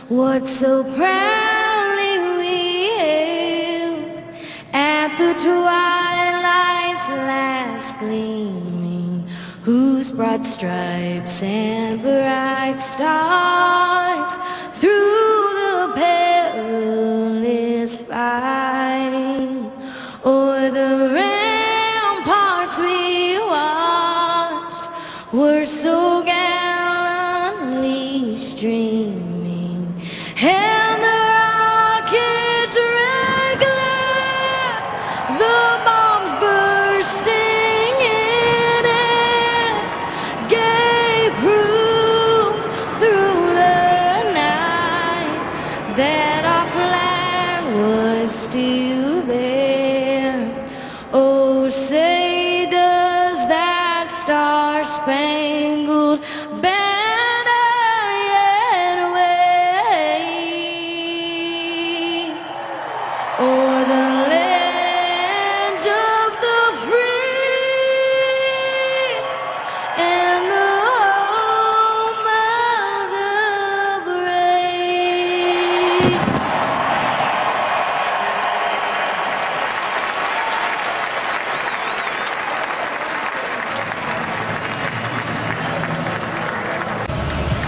what so proudly we hailed at the twilight's last gleaming, whose broad stripes and bright stars through the perilous fight o'er the ramparts we watched were so gallantly streaming, and the rockets' red glare, the bombs bursting in air, gave proof through the night that our flag was still there. Oh, say does that star-spangled banner yet wave o'er the land of the free and the home of the brave?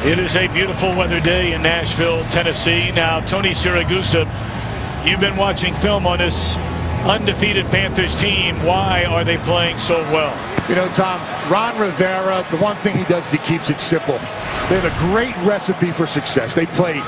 It is a beautiful weather day in Nashville, Tennessee. Now, Tony Siragusa, you've been watching film on this undefeated Panthers team. Why are they playing so well? You know, Tom, Ron Rivera, the one thing he does is he keeps it simple. They have a great recipe for success. They play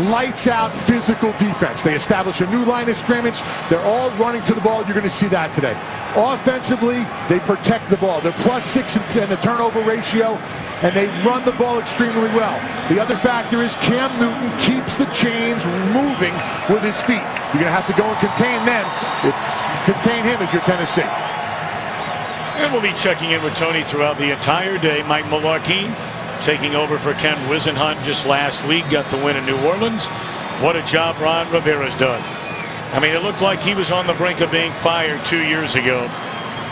lights out physical defense. They establish a new line of scrimmage. They're all running to the ball. You're going to see that today. Offensively, they protect the ball. They're +6 in the turnover ratio, and they run the ball extremely well. The other factor is Cam Newton keeps the chains moving with his feet. You're going to have to go and contain them. Contain him if you're Tennessee. And we'll be checking in with Tony throughout the entire day. Mike Mularkey taking over for Ken Wisenhunt just last week, got the win in New Orleans. What a job Ron Rivera's done. I mean, it looked like he was on the brink of being fired 2 years ago.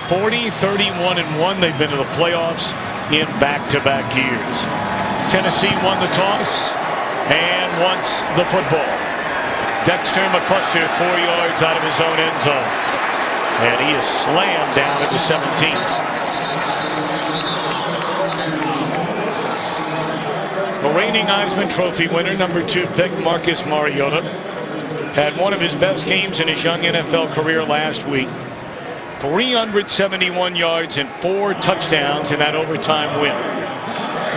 40, 31-1. They've been to the playoffs in back-to-back years. Tennessee won the toss and wants the football. Dexter McCluster 4 yards out of his own end zone. And he is slammed down at the 17. The reigning Heisman Trophy winner, #2 pick Marcus Mariota, had one of his best games in his young NFL career last week. 371 yards and 4 touchdowns in that overtime win.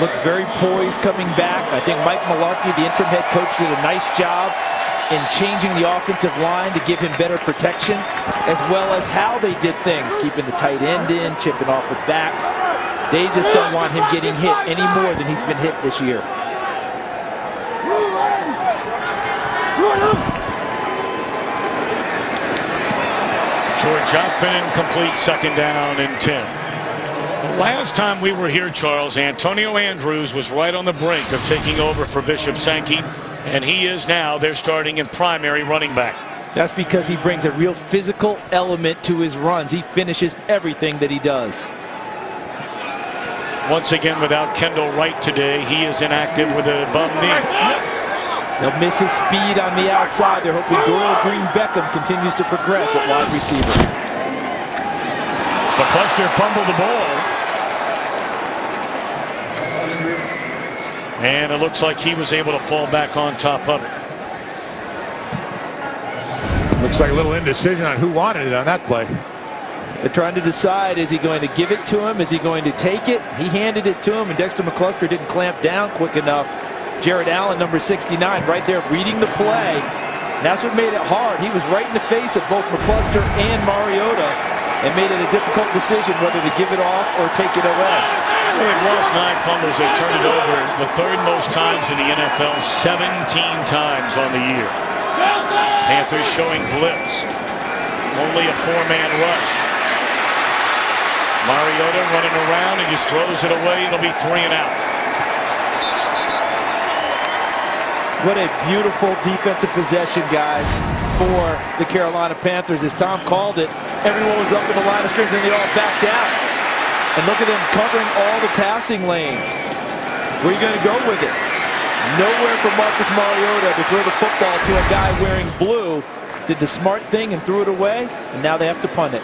Looked very poised coming back. I think Mike Mularkey, the interim head coach, did a nice job in changing the offensive line to give him better protection, as well as how they did things, keeping the tight end in, chipping off with backs. They just don't want him getting hit any more than he's been hit this year. Short jump and complete, 2nd down and 10. Last time we were here, Charles, Antonio Andrews was right on the brink of taking over for Bishop Sankey, and he is now their starting and primary running back. That's because he brings a real physical element to his runs. He finishes everything that he does. Once again, without Kendall Wright today, he is inactive with a bum knee. They'll miss his speed on the outside. They're hoping Doyle Green-Beckham continues to progress at wide receiver. McCluster fumbled the ball. And it looks like he was able to fall back on top of it. Looks like a little indecision on who wanted it on that play. They're trying to decide, is he going to give it to him? Is he going to take it? He handed it to him, and Dexter McCluster didn't clamp down quick enough. Jared Allen, number 69, right there reading the play. And that's what made it hard. He was right in the face of both McCluster and Mariota and made it a difficult decision whether to give it off or take it away. They've lost 9 fumbles. They turned it over the 3rd most times in the NFL, 17 times on the year. Panthers showing blitz. Only a 4-man rush. Mariota running around and just throws it away. It'll be 3 and out. What a beautiful defensive possession, guys, for the Carolina Panthers. As Tom called it, everyone was up in the line of scrimmage and they all backed out. And look at them covering all the passing lanes. Where are you going to go with it? Nowhere for Marcus Mariota to throw the football to a guy wearing blue. Did the smart thing and threw it away, and now they have to punt it.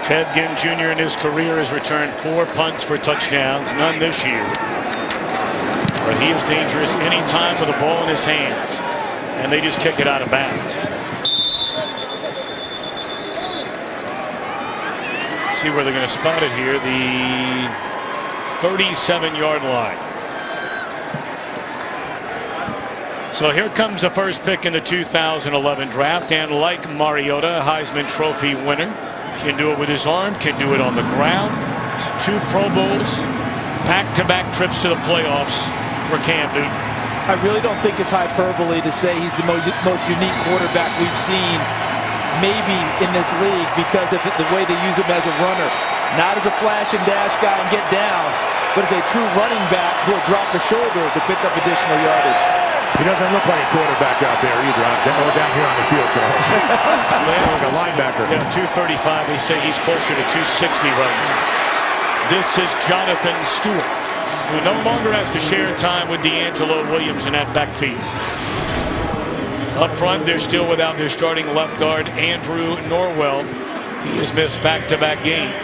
Ted Ginn Jr. in his career has returned 4 punts for touchdowns, none this year. But he is dangerous anytime with a ball in his hands, and they just kick it out of bounds. See where they're going to spot it here, the 37-yard line. So here comes the first pick in the 2011 draft, and like Mariota, Heisman Trophy winner, can do it with his arm, can do it on the ground. 2 Pro Bowls, back-to-back trips to the playoffs for Cam Newton. I really don't think it's hyperbole to say he's the most unique quarterback we've seen maybe in this league because of the way they use him as a runner. Not as a flash and dash guy and get down, but as a true running back who will drop a shoulder to pick up additional yardage. He doesn't look like a quarterback out there either, or down here on the field, Charles. Like a linebacker. Yeah, 235. They say he's closer to 260 right now. This is Jonathan Stewart, who no longer has to share time with D'Angelo Williams in that backfield. Up front, they're still without their starting left guard, Andrew Norwell. He has missed back-to-back games.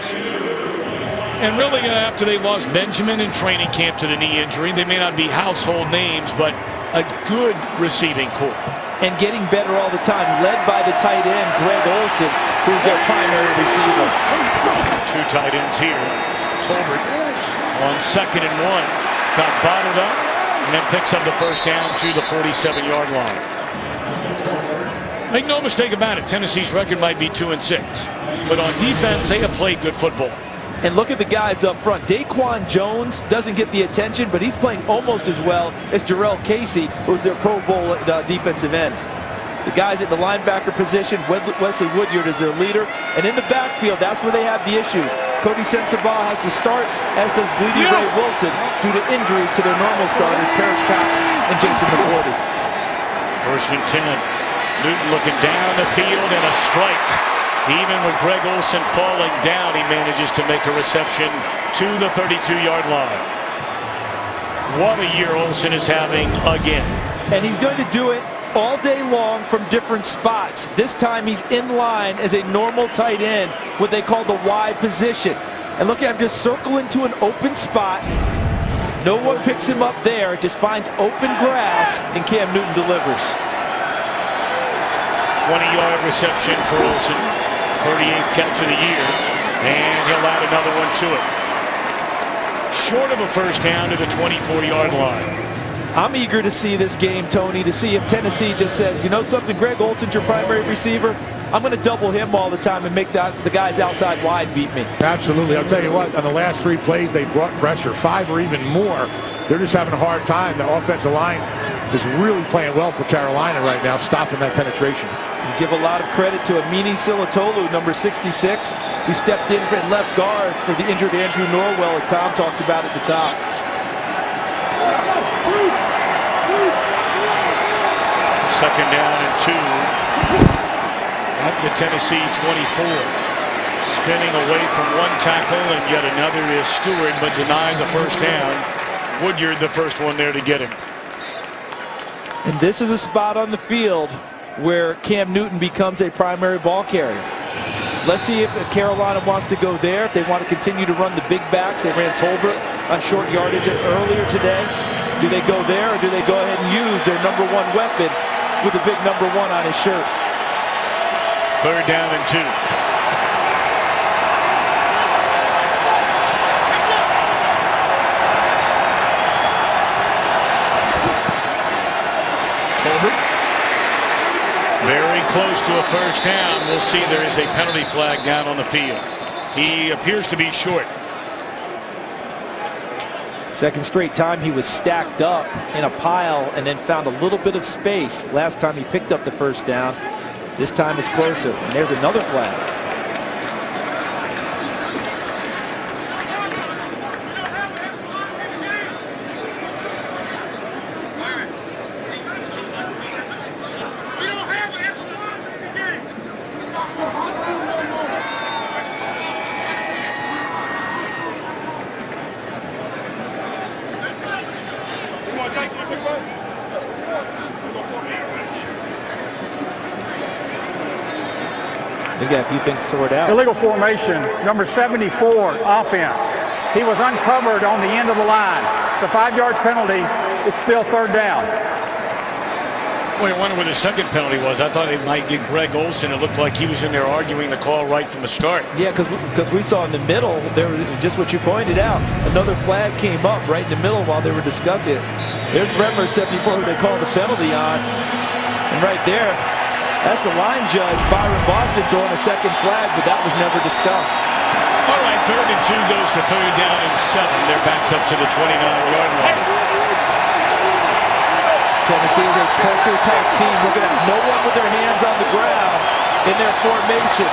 And really, after they lost Benjamin in training camp to the knee injury, they may not be household names, but a good receiving corps. And getting better all the time, led by the tight end, Greg Olsen, who's their primary receiver. 2 tight ends here. Tolbert on 2nd and 1. Got bottled up and then picks up the first down to the 47-yard line. Make no mistake about it, Tennessee's record might be 2-6. But on defense, they have played good football. And look at the guys up front. Daquan Jones doesn't get the attention, but he's playing almost as well as Jarrell Casey, who's their Pro Bowl defensive end. The guys at the linebacker position, Wesley Woodyard is their leader. And in the backfield, that's where they have the issues. Cody Sensabaugh has to start, as does Bleedy Ray Wilson, due to injuries to their normal starters, Parrish Cox and Jason McCourty. 1st and 10. Newton looking down the field and a strike. Even with Greg Olsen falling down, he manages to make a reception to the 32-yard line. What a year Olsen is having again. And he's going to do it all day long from different spots. This time he's in line as a normal tight end, what they call the Y position. And look at him just circle into an open spot. No one picks him up there, just finds open grass, and Cam Newton delivers. 20-yard reception for Olsen. 38th catch of the year, and he'll add another one to it. Short of a first down to the 24-yard line. I'm eager to see this game, Tony, to see if Tennessee just says, you know something, Greg Olsen's your primary receiver. I'm going to double him all the time and make the guys outside wide beat me. Absolutely. I'll tell you what, on the last 3 plays, they brought pressure, 5 or even more. They're just having a hard time. The offensive line is really playing well for Carolina right now, stopping that penetration. You give a lot of credit to Amini Silatolu, number 66, who stepped in for left guard for the injured Andrew Norwell, as Tom talked about at the top. Second down and 2 at the Tennessee 24. Spinning away from one tackle, and yet another is Stewart, but denied the first down. Woodyard the first one there to get him. And this is a spot on the field where Cam Newton becomes a primary ball carrier. Let's see if Carolina wants to go there, if they want to continue to run the big backs. They ran Tolbert on short yardage earlier today. Do they go there, or do they go ahead and use their number 1 weapon with the big number 1 on his shirt? 3rd down and 2. Very close to a first down. We'll see. There is a penalty flag down on the field. He appears to be short. Second straight time he was stacked up in a pile and then found a little bit of space. Last time he picked up the first down. This time it's closer. And there's another flag. We got a few things sorted out. Illegal formation, number 74, offense. He was uncovered on the end of the line. It's a 5-yard penalty. It's still third down. Well, I wonder where the second penalty was. I thought they might get Greg Olsen. It looked like he was in there arguing the call right from the start. Yeah, because we saw in the middle, there was just what you pointed out. Another flag came up right in the middle while they were discussing it. There's Redmer 74 who they called the penalty on. And right there, that's the line judge, Byron Boston, throwing a second flag, but that was never discussed. All right, 3rd and 2 goes to 3rd down and 7. They're backed up to the 29-yard line. Tennessee is a pressure-type team. Look at that. No one with their hands on the ground in their formation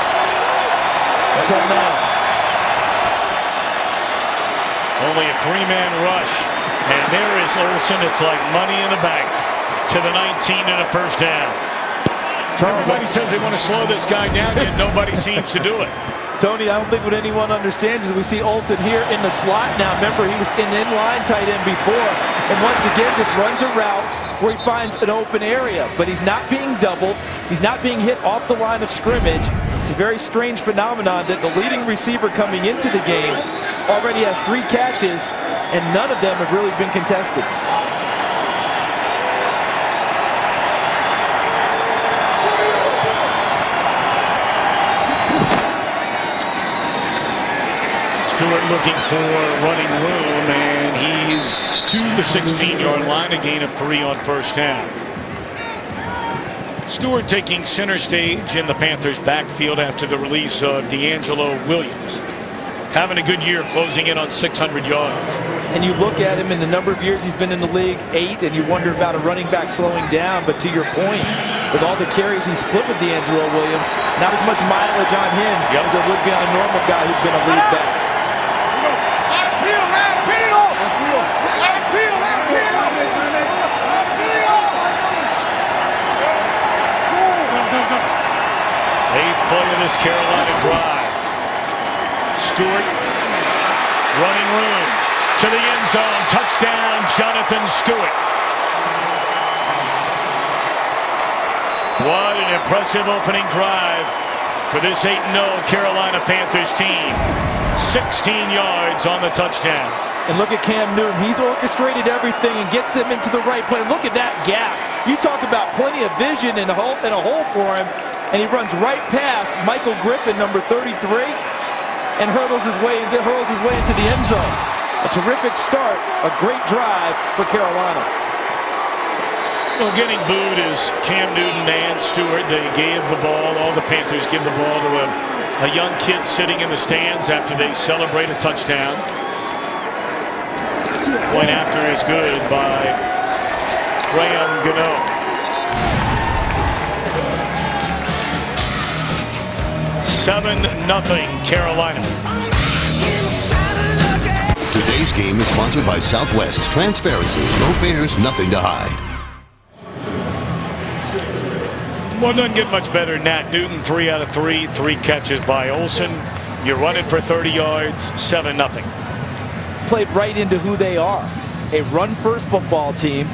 until now. Only a 3-man rush. And there is Olsen. It's like money in the bank to the 19 and a first down. Everybody says they want to slow this guy down, yet nobody seems to do it. Tony, I don't think what anyone understands is we see Olsen here in the slot now. Remember, he was in line tight end before. And once again, just runs a route where he finds an open area. But he's not being doubled. He's not being hit off the line of scrimmage. It's a very strange phenomenon that the leading receiver coming into the game already has 3 catches, and none of them have really been contested. Stewart looking for running room, and he's to the 16-yard line, a gain of 3 on first down. Stewart taking center stage in the Panthers' backfield after the release of D'Angelo Williams. Having a good year, closing in on 600 yards. And you look at him in the number of years he's been in the league, 8, and you wonder about a running back slowing down. But to your point, with all the carries he split with D'Angelo Williams, not as much mileage on him as there would be on a normal guy who'd been a lead back. Eighth play of this Carolina drive. Stewart running room to the end zone. Touchdown, Jonathan Stewart. What an impressive opening drive for this 8-0 Carolina Panthers team. 16 yards on the touchdown. And look at Cam Newton. He's orchestrated everything and gets them into the right play. Look at that gap. You talk about plenty of vision and a hole for him. And he runs right past Michael Griffin, number 33, and hurls his way into the end zone. A terrific start, a great drive for Carolina. Well, getting booed is Cam Newton and Stewart. They gave the ball, all the Panthers give the ball to a young kid sitting in the stands after they celebrate a touchdown. Point after is good by Graham Gano. 7-0 Carolina. Today's game is sponsored by Southwest. Transparency, no fares, nothing to hide. Well, doesn't get much better than that. Newton, 3 out of 3, 3 catches by Olsen. You're running for 30 yards, 7-0. Played right into who they are. A run-first football team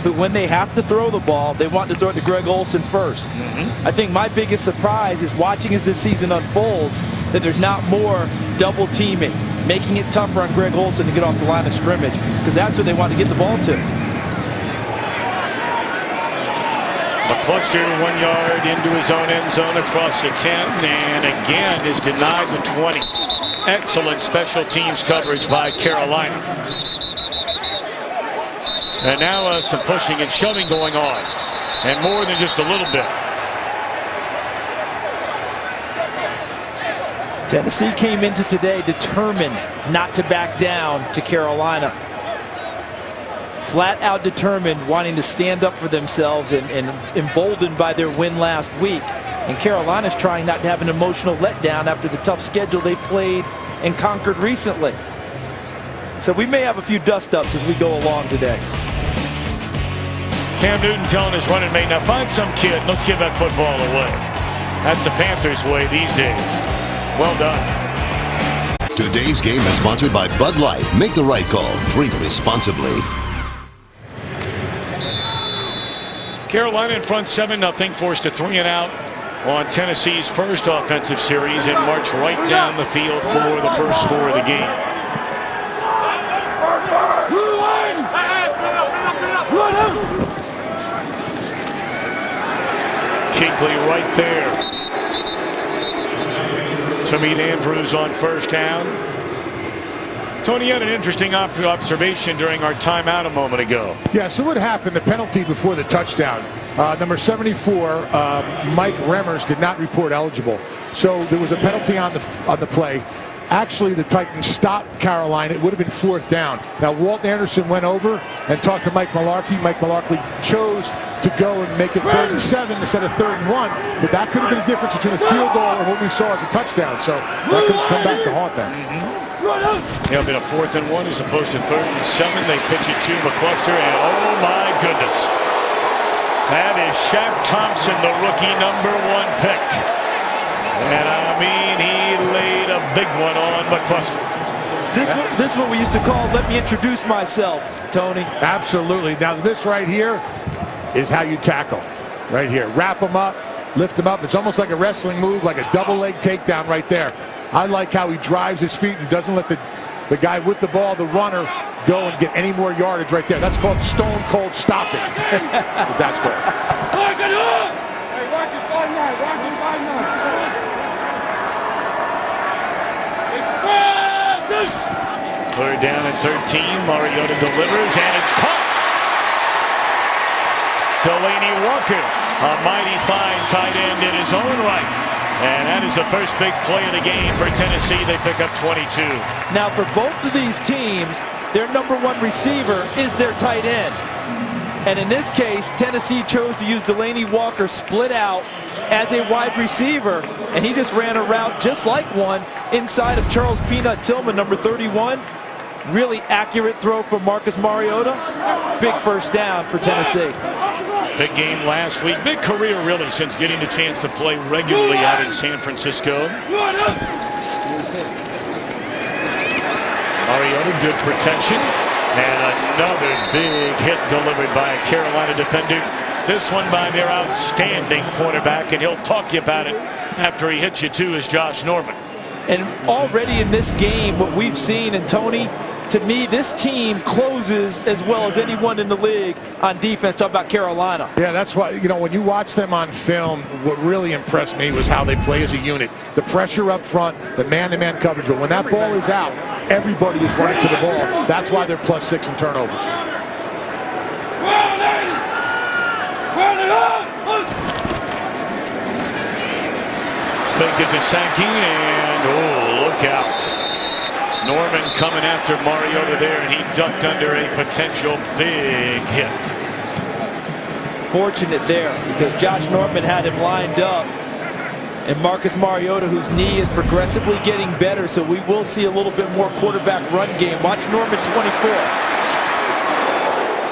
who, when they have to throw the ball, they want to throw it to Greg Olsen first. I think my biggest surprise is watching as this season unfolds that there's not more double teaming, making it tougher on Greg Olsen to get off the line of scrimmage, because that's what they want to get the ball to. McCluster 1 yard into his own end zone across the 10, and again is denied the 20. Excellent special teams coverage by Carolina. And now some pushing and shoving going on, and more than just a little bit. Tennessee came into today determined not to back down to Carolina. Flat out determined, wanting to stand up for themselves, and emboldened by their win last week. And Carolina's trying not to have an emotional letdown after the tough schedule they played and conquered recently. So we may have a few dust-ups as we go along today. Cam Newton telling his running mate, now find some kid, let's give that football away. That's the Panthers' way these days. Well done. Today's game is sponsored by Bud Light. Make the right call. Drink responsibly. Carolina in front 7-0, forced a 3-and-out on Tennessee's first offensive series and marched right down the field for the first score of the game. Kuechly right there to meet Andrews on first down. Tony had an interesting observation during our timeout a moment ago. Yeah, so what happened, the penalty before the touchdown, number 74, Mike Remmers, did not report eligible. So there was a penalty on the play. Actually, the Titans stopped Carolina. It would have been 4th down. Now, Walt Anderson went over and talked to Mike Mularkey. Mike Mularkey chose to go and make it 3rd and 7 instead of 3rd and 1. But that could have been the difference between a field goal and what we saw as a touchdown. So that could come back to haunt them. Yeah, been a 4th and 1 as opposed to 3rd and 7. They pitch it to McCluster, and oh my goodness. That is Shaq Thompson, the rookie #1 pick. And I mean, he laid a big one on McCluster. This is what we used to call, let me introduce myself, Tony. Absolutely. Now, this right here is how you tackle. Right here. Wrap them up, lift them up. It's almost like a wrestling move, like a double leg takedown right there. I like how he drives his feet and doesn't let the guy with the ball, the runner, go and get any more yardage right there. That's called stone cold stopping. That's good. Third down and 13. Mariota delivers, and it's caught. Delaney Walker, a mighty fine tight end in his own right. And that is the first big play of the game for Tennessee. They pick up 22. Now, for both of these teams, their #1 receiver is their tight end. And in this case, Tennessee chose to use Delaney Walker split out as a wide receiver. And he just ran a route just like one inside of Charles Peanut Tillman, number 31. Really accurate throw from Marcus Mariota. Big first down for Tennessee. Big game last week. Big career, really, since getting the chance to play regularly out in San Francisco. Mariota, good protection. And another big hit delivered by a Carolina defender. This one by their outstanding quarterback, and he'll talk you about it after he hits you too, is Josh Norman. And already in this game, what we've seen, and Tony, to me, this team closes as well as anyone in the league on defense. Talk about Carolina. Yeah, that's why, you know, when you watch them on film, what really impressed me was how they play as a unit. The pressure up front, the man-to-man coverage. But when that ball is out, everybody is running to the ball. That's why they're +6 in turnovers. Fake it to Sankey, and oh, look out. Norman coming after Mariota there, and he ducked under a potential big hit. Fortunate there, because Josh Norman had him lined up. And Marcus Mariota, whose knee is progressively getting better, so we will see a little bit more quarterback run game. Watch Norman 24.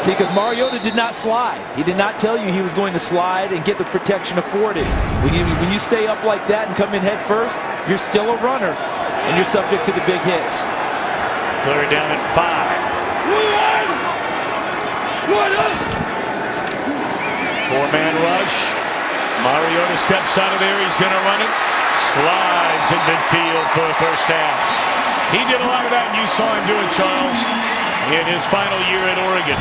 See, because Mariota did not slide. He did not tell you he was going to slide and get the protection afforded. When you stay up like that and come in head first, you're still a runner, and you're subject to the big hits. Third down at 5. Four-man rush. Mariota steps out of there. He's going to run it. Slides in midfield for a first down. He did a lot of that, and you saw him do it, Charles, in his final year at Oregon.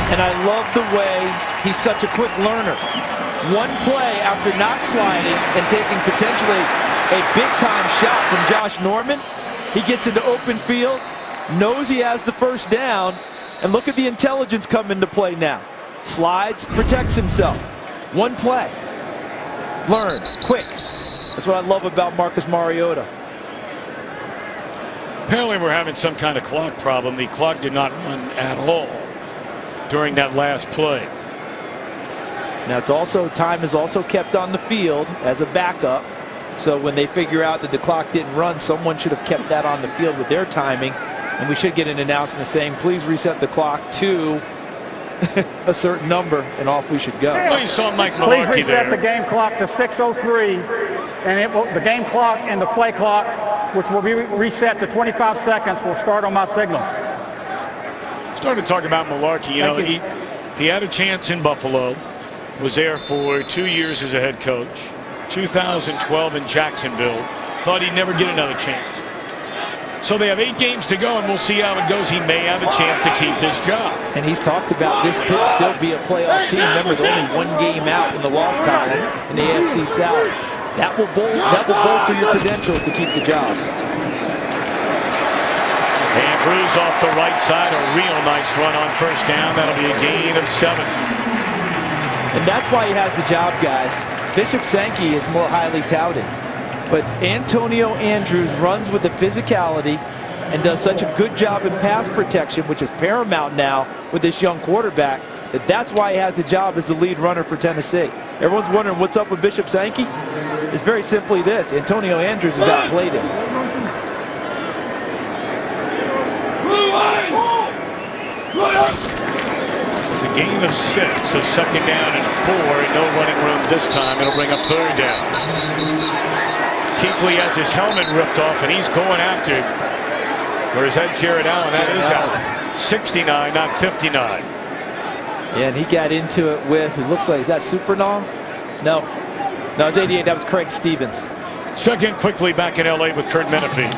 And I love the way he's such a quick learner. One play after not sliding and taking potentially a big-time shot from Josh Norman, he gets into open field, knows he has the first down, and look at the intelligence come into play now. Slides, protects himself. One play. Learn, quick. That's what I love about Marcus Mariota. Apparently we're having some kind of clock problem. The clock did not run at all during that last play. Now it's also, time is also kept on the field as a backup. So when they figure out that the clock didn't run, someone should have kept that on the field with their timing. And we should get an announcement saying, please reset the clock to a certain number, and off we should go. Well, you saw Mike Please Mularkey reset there. the game clock to 6:03, and it will, the game clock and the play clock, which will be reset to 25 seconds, will start on my signal. Started to talk about Mularkey. You know, he had a chance in Buffalo. was there for 2 years as a head coach. 2012 in Jacksonville. Thought he'd never get another chance. So they have 8 games to go, and we'll see how it goes. He may have a chance to keep his job. And he's talked about this could still be a playoff team. Remember, they're only 1 game out in the loss column in the AFC South. That will bolster your credentials to keep the job. Andrews off the right side, a real nice run on first down. That'll be a gain of 7. And that's why he has the job, guys. Bishop Sankey is more highly touted. But Antonio Andrews runs with the physicality and does such a good job in pass protection, which is paramount now with this young quarterback, that's why he has the job as the lead runner for Tennessee. Everyone's wondering what's up with Bishop Sankey? It's very simply this. Antonio Andrews has outplayed him. It's a gain of 6, so second down and 4. No running room this time. It'll bring up third down. Kuechly has his helmet ripped off, and he's going after. Or is that Jared Allen? That is Allen. 69, not 59. Yeah, and he got into it with, it looks like, is that Supernall? No, it was 88. That was Craig Stevens. Check in quickly back in L.A. with Kurt Menefee.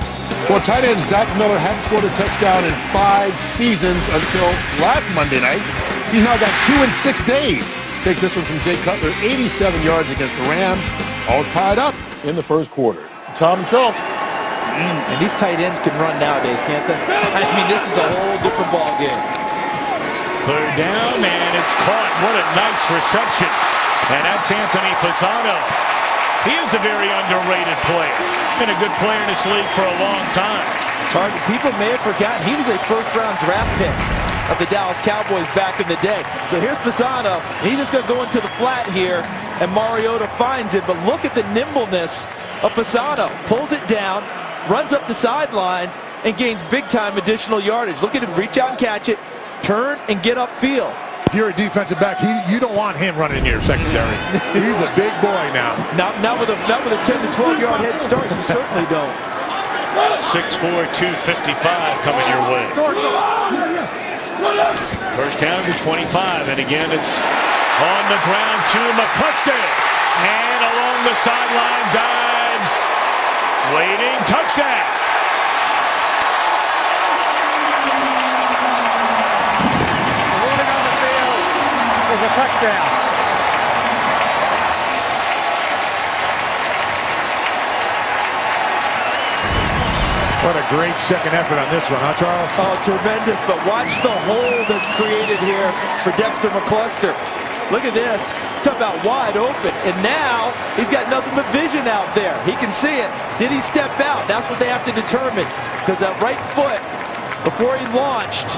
Well, tight end Zach Miller hadn't scored a touchdown in 5 seasons until last Monday night. He's now got 2 in 6 days. Takes this one from Jay Cutler, 87 yards against the Rams, all tied up in the first quarter. Tom and Charles. And these tight ends can run nowadays, can't they? I mean, this is a whole different ball game. Third down, and it's caught. What a nice reception. And that's Anthony Fasano. He is a very underrated player. Been a good player in this league for a long time. It's hard. People may have forgotten he was a first-round draft pick of the Dallas Cowboys back in the day. So here's Fasano. He's just going to go into the flat here, and Mariota finds it. But look at the nimbleness of Fasano. Pulls it down, runs up the sideline, and gains big-time additional yardage. Look at him reach out and catch it, turn, and get upfield. If you're a defensive back, you don't want him running in your secondary. He's a big boy now. Not with a 10 to 12 yard head start. You certainly don't. 6'4", 255 coming your way. First down to 25, and again it's on the ground to McCluster, and along the sideline dives, waiting, touchdown. Is a touchdown. What a great second effort on this one, huh, Charles? Oh, tremendous, but watch the hole that's created here for Dexter McCluster. Look at this. Talk about wide open, and now he's got nothing but vision out there. He can see it. Did he step out? That's what they have to determine, because that right foot, before he launched,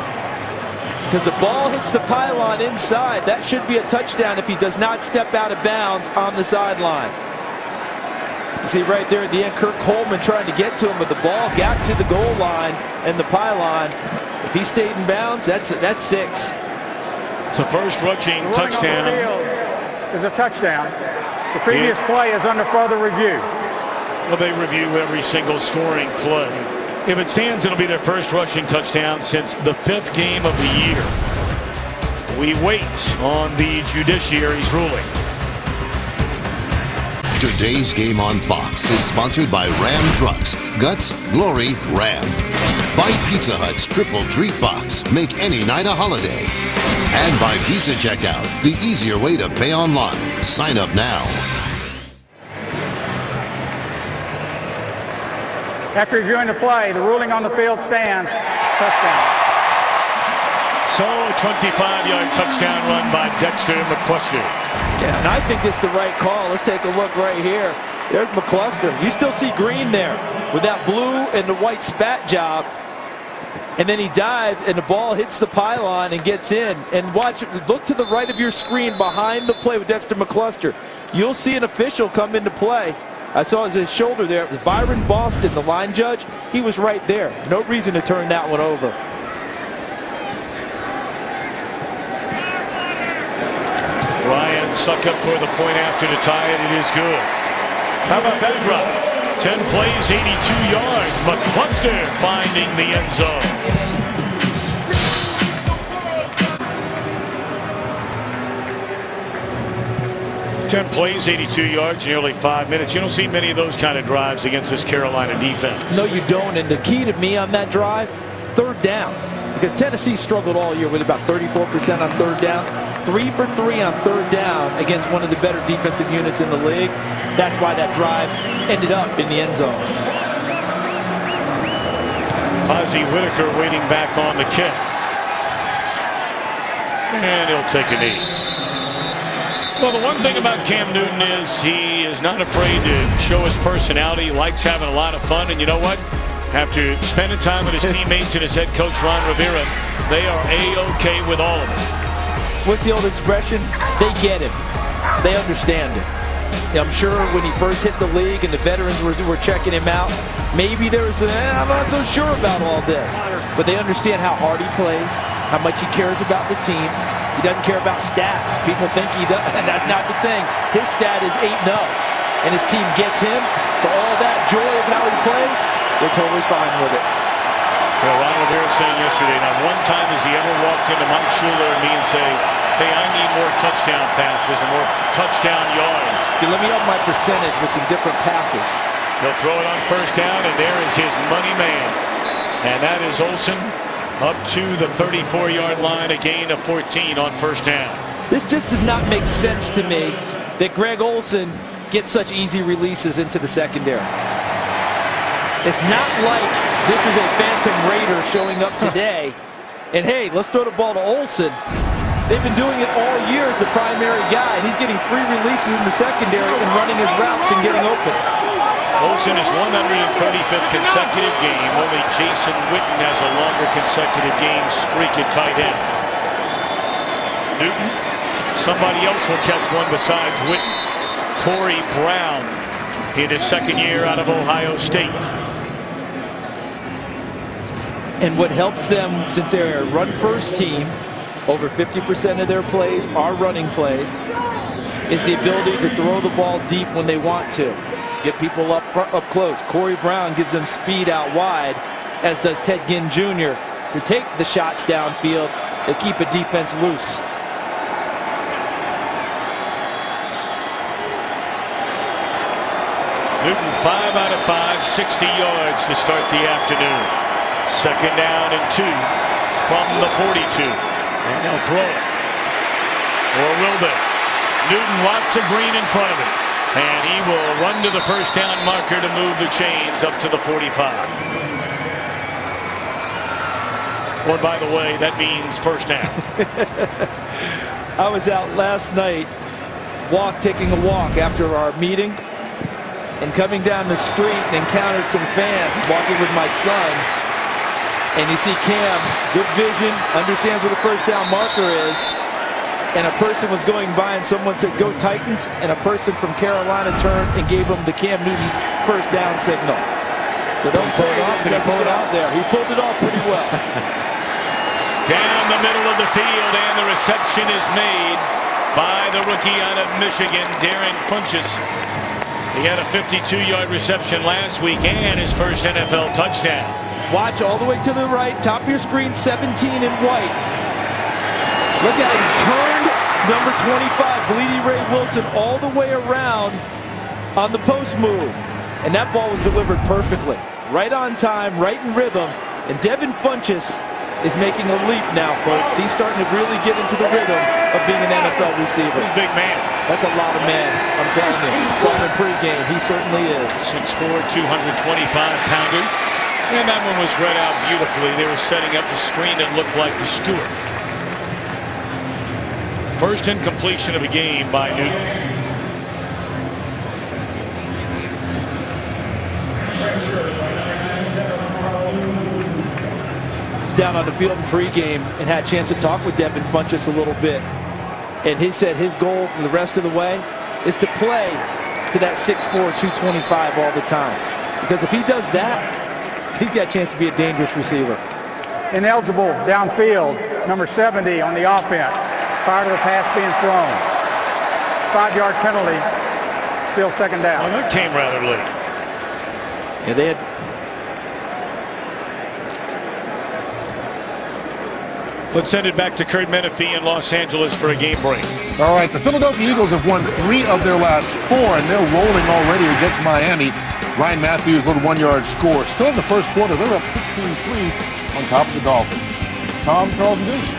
because the ball hits the pylon inside, that should be a touchdown if he does not step out of bounds on the sideline. You see right there at the end, Kirk Coleman trying to get to him, but the ball got to the goal line and the pylon. If he stayed in bounds, that's 6. It's a first rushing touchdown. On the field is a touchdown. The previous play is under further review. Well, they review every single scoring play. If it stands, it'll be their first rushing touchdown since the 5th game of the year. We wait on the judiciary's ruling. Today's game on Fox is sponsored by Ram Trucks. Guts, glory, Ram. By Pizza Hut's Triple Treat Box. Make any night a holiday. And by Visa Checkout, the easier way to pay online. Sign up now. After reviewing the play, the ruling on the field stands. Touchdown. So a 25-yard touchdown run by Dexter McCluster. Yeah, and I think this is the right call. Let's take a look right here. There's McCluster. You still see green there with that blue and the white spat job. And then he dives, and the ball hits the pylon and gets in. And watch, look to the right of your screen behind the play with Dexter McCluster. You'll see an official come into play. I saw his shoulder there. It was Byron Boston, the line judge. He was right there. No reason to turn that one over. Ryan Suckup for the point after to tie it. It is good. How about that drop? 10 plays, 82 yards. McCluster finding the end zone. 10 plays, 82 yards, nearly 5 minutes. You don't see many of those kind of drives against this Carolina defense. No, you don't. And the key to me on that drive, third down. Because Tennessee struggled all year with about 34% on third downs. 3 for 3 on third down against one of the better defensive units in the league. That's why that drive ended up in the end zone. Fozzie Whitaker waiting back on the kick. And he'll take a knee. Well, the one thing about Cam Newton is he is not afraid to show his personality. He likes having a lot of fun. And you know what? After spending time with his teammates and his head coach, Ron Rivera, they are A-OK with all of it. What's the old expression? They get him. They understand him. I'm sure when he first hit the league and the veterans were checking him out, maybe there was I'm not so sure about all this. But they understand how hard he plays, how much he cares about the team. He doesn't care about stats. People think he does, and that's not the thing. His stat is 8-0, and his team gets him. So all that joy of how he plays, they're totally fine with it. Well, Ron Rivera saying yesterday, not one time has he ever walked into Mike Schuler and me and say, hey, I need more touchdown passes and more touchdown yards. Dude, let me up my percentage with some different passes. He'll throw it on first down, and there is his money man. And that is Olsen up to the 34-yard line, a gain of 14 on first down. This just does not make sense to me that Greg Olsen gets such easy releases into the secondary. It's not like this is a Phantom Raider showing up today, and hey, let's throw the ball to Olsen. They've been doing it all year as the primary guy, and he's getting free releases in the secondary and running his routes and getting open. Olsen is 135th consecutive game. Only Jason Witten has a longer consecutive game streak at tight end. Newton, somebody else will catch one besides Witten. Corey Brown in his second year out of Ohio State. And what helps them, since they're a run-first team, over 50% of their plays are running plays, is the ability to throw the ball deep when they want to. Get people up close. Corey Brown gives them speed out wide, as does Ted Ginn Jr. to take the shots downfield to keep a defense loose. Newton 5 out of 5, 60 yards to start the afternoon. Second down and 2 from the 42. And he'll throw it. Or will they? Newton, lots of green in front of him. And he will run to the first down marker to move the chains up to the 45. Or, by the way, that means first down. I was out last night taking a walk after our meeting, and coming down the street and encountered some fans walking with my son. And you see Cam, good vision, understands where the first down marker is. And a person was going by and someone said, "Go Titans." And a person from Carolina turned and gave him the Cam Newton first down signal. So don't say it off. Did he pull it off there? He pulled it off pretty well. Down the middle of the field, and the reception is made by the rookie out of Michigan, Darren Funchess. He had a 52-yard reception last week and his first NFL touchdown. Watch all the way to the right, top of your screen, 17 in white. Look at him, turned number 25, Bleedy Ray Wilson, all the way around on the post move. And that ball was delivered perfectly. Right on time, right in rhythm. And Devin Funchess is making a leap now, folks. He's starting to really get into the rhythm of being an NFL receiver. He's a big man. That's a lot of man, I'm telling you. Saw him in pregame. He certainly is. 6'4", 225-pounder. And that one was read out beautifully. They were setting up a screen that looked like to Stewart. First incompletion of the game by Newton. He's down on the field in pregame and had a chance to talk with Devin Funchess a little bit. And he said his goal for the rest of the way is to play to that 6'4", 225 all the time. Because if he does that, he's got a chance to be a dangerous receiver. Ineligible downfield, number 70 on the offense, prior to the pass being thrown. It's 5-yard penalty, still second down. Well, that came rather late. Yeah, they had Let's send it back to Kurt Menefee in Los Angeles for a game break. All right, the Philadelphia Eagles have won 3 of their last 4, and they're rolling already against Miami. Ryan Matthews, little 1-yard score. Still in the first quarter, they're up 16-3 on top of the Dolphins. Tom, Charles, and Deuce.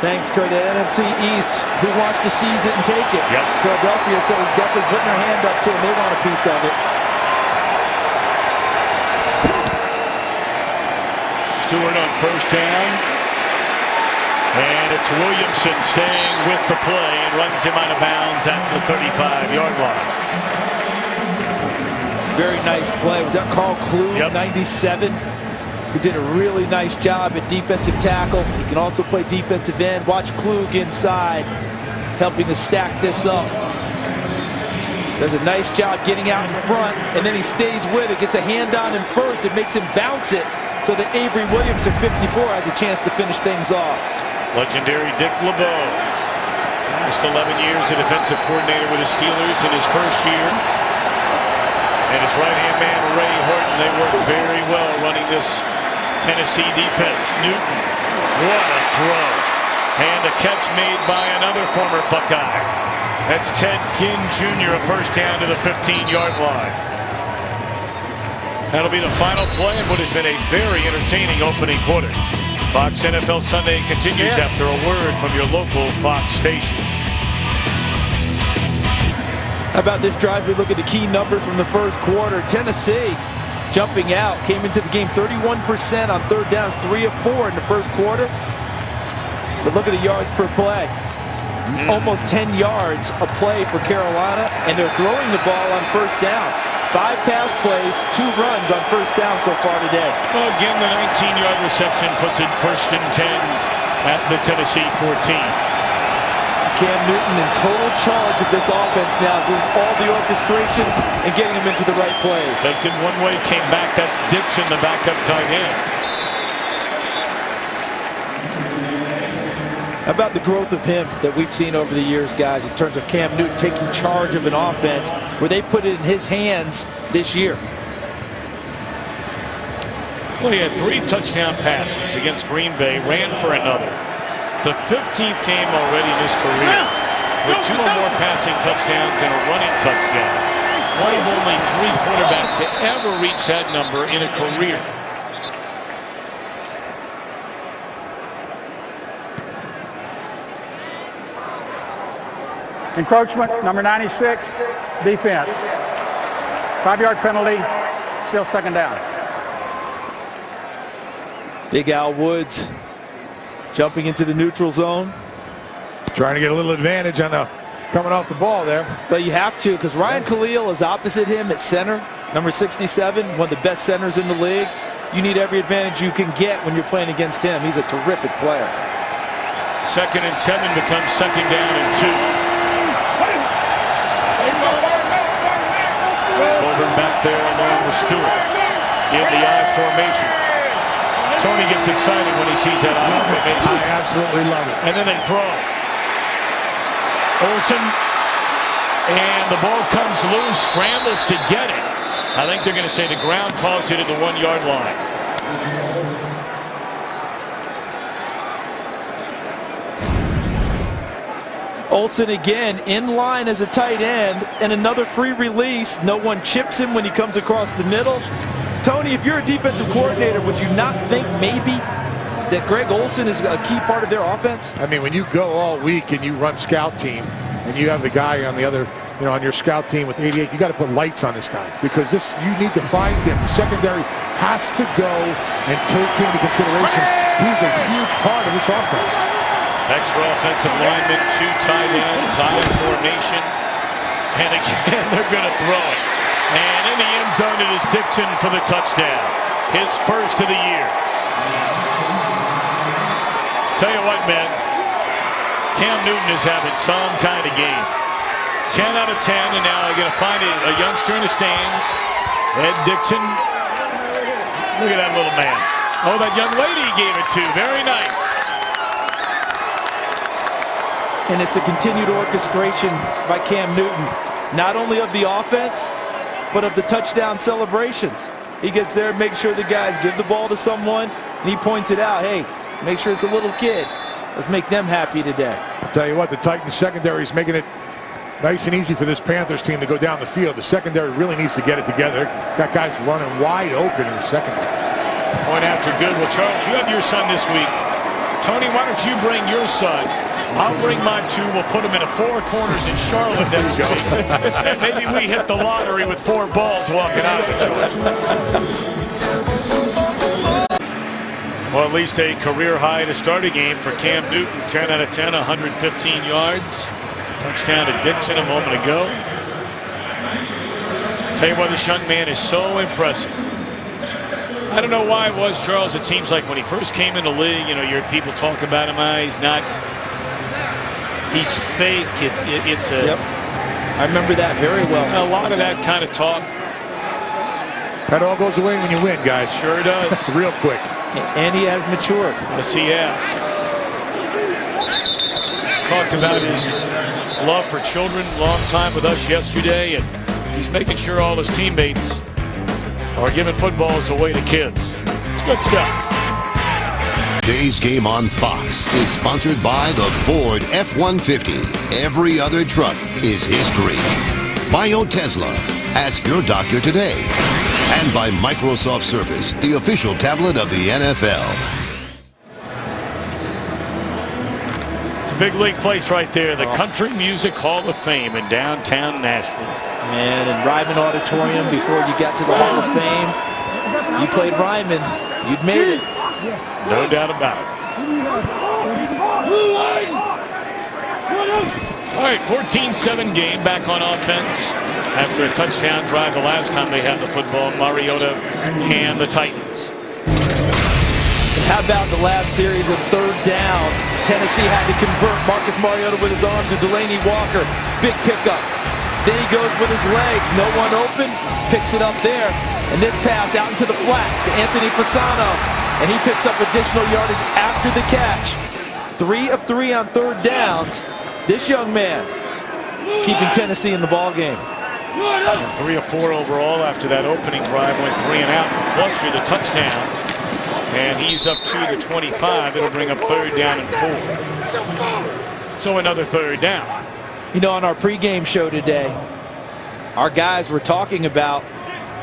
Thanks, Kurt. The NFC East, who wants to seize it and take it? Yep. Philadelphia, so definitely putting their hand up saying they want a piece of it. Stewart on first down. And it's Williamson staying with the play and runs him out of bounds at the 35-yard line. Very nice play. Was that Carl Klug, Yep. 97, who did a really nice job at defensive tackle. He can also play defensive end. Watch Klug inside, helping to stack this up. Does a nice job getting out in front, and then he stays with it, gets a hand on him first. It makes him bounce it so that Avery Williamson, 54, has a chance to finish things off. Legendary Dick LeBeau. Last 11 years a defensive coordinator with the Steelers in his first year. And his right-hand man, Ray Horton, they work very well running this Tennessee defense. Newton, what a throw. And a catch made by another former Buckeye. That's Ted Ginn Jr., a first down to the 15-yard line. That'll be the final play of what has been a very entertaining opening quarter. Fox NFL Sunday continues after a word from your local Fox station. How about this drive? We look at the key numbers from the first quarter. Tennessee jumping out, came into the game 31% on third downs, 3 of 4 in the first quarter. But look at the yards per play. Almost 10 yards a play for Carolina, and they're throwing the ball on first down. 5 pass plays, 2 runs on first down so far today. Well, again, the 19-yard reception puts it 1st and 10 at the Tennessee 14. Cam Newton in total charge of this offense now, doing all the orchestration and getting them into the right plays. Taken one way, came back. That's Dixon, the backup tight end. How about the growth of him that we've seen over the years, guys, in terms of Cam Newton taking charge of an offense where they put it in his hands this year? Well, he had 3 touchdown passes against Green Bay, ran for another. The 15th game already in his career with 2 or more passing touchdowns and a running touchdown. One of only 3 quarterbacks to ever reach that number in a career. Encroachment, number 96, defense. 5-yard penalty, still second down. Big Al Woods jumping into the neutral zone. Trying to get a little advantage on the coming off the ball there. But you have to, because Ryan Khalil is opposite him at center, number 67, one of the best centers in the league. You need every advantage you can get when you're playing against him. He's a terrific player. 2nd and 7 becomes 2nd down and 2. Colburn back there along with Stewart in the I formation. Tony gets excited when he sees that I formation. I absolutely love it. And then they throw. Olsen, and the ball comes loose, scrambles to get it. I think they're going to say the ground caused it at the 1-yard line. Olsen again in line as a tight end, and another free release. No one chips him when he comes across the middle. Tony, if you're a defensive coordinator, would you not think maybe that Greg Olsen is a key part of their offense? I mean, when you go all week and you run scout team and you have the guy on the other, you know, on your scout team with 88, you got to put lights on this guy because you need to find him. The secondary has to go and take him into consideration. He's a huge part of this offense. Extra offensive lineman, 2 tight ends, I formation. And again, they're going to throw it. And in the end zone, it is Dixon for the touchdown. His first of the year. Tell you what, man. Cam Newton is having some kind of game. 10 out of 10, and now they're going to find a youngster in the stands. Ed Dixon. Look at that little man. Oh, that young lady he gave it to. Very nice. And it's the continued orchestration by Cam Newton, not only of the offense, but of the touchdown celebrations. He gets there and makes sure the guys give the ball to someone, and he points it out. Hey, Make sure it's a little kid. Let's make them happy today. I'll tell you what, the Titans secondary is making it nice and easy for this Panthers team to go down the field. The secondary really needs to get it together. Got guys running wide open in the secondary. Point after good. Well, Charles, you have your son this week. Tony, why don't you bring your son? I'll bring mine too. We'll put him in a 4 corners in Charlotte next week. And maybe we hit the lottery with 4 balls walking out of it. Well, at least a career high to start a game for Cam Newton. 10 out of 10, 115 yards. Touchdown to Dixon a moment ago. Tell you why this young man is so impressive. I don't know why it was, Charles. It seems like when he first came in the league, you know, you heard people talk about him. He's fake. It's a. Yep. I remember that very well. A lot of that kind of talk. That all goes away when you win, guys. Sure does. Real quick. And he has matured. Yes, he has. Talked about his love for children, long time with us yesterday, and he's making sure all his teammates are giving footballs away to kids. It's good stuff. Today's game on Fox is sponsored by the Ford F-150. Every other truck is history. Bio Tesla. Ask your doctor today. And by Microsoft Surface, the official tablet of the NFL. It's a big league place right there. The Country Music Hall of Fame in downtown Nashville. Man, in Ryman Auditorium before you got to the Hall of Fame, you played Ryman, you'd made it. No doubt about it. All right, 14-7 game, back on offense. After a touchdown drive the last time they had the football, Mariota and the Titans. How about the last series of 3rd down? Tennessee had to convert. Marcus Mariota with his arm to Delaney Walker. Big pickup. Then he goes with his legs. No one open. Picks it up there. And this pass out into the flat to Anthony Fasano. And he picks up additional yardage after the catch. 3 of 3 on 3rd downs. This young man keeping Tennessee in the ball game. 3 of 4 overall after that opening drive. Went 3 and out. Cluster the touchdown. And he's up to the 25. It'll bring up 3rd down and 4. So another 3rd down. You know, on our pregame show today, our guys were talking about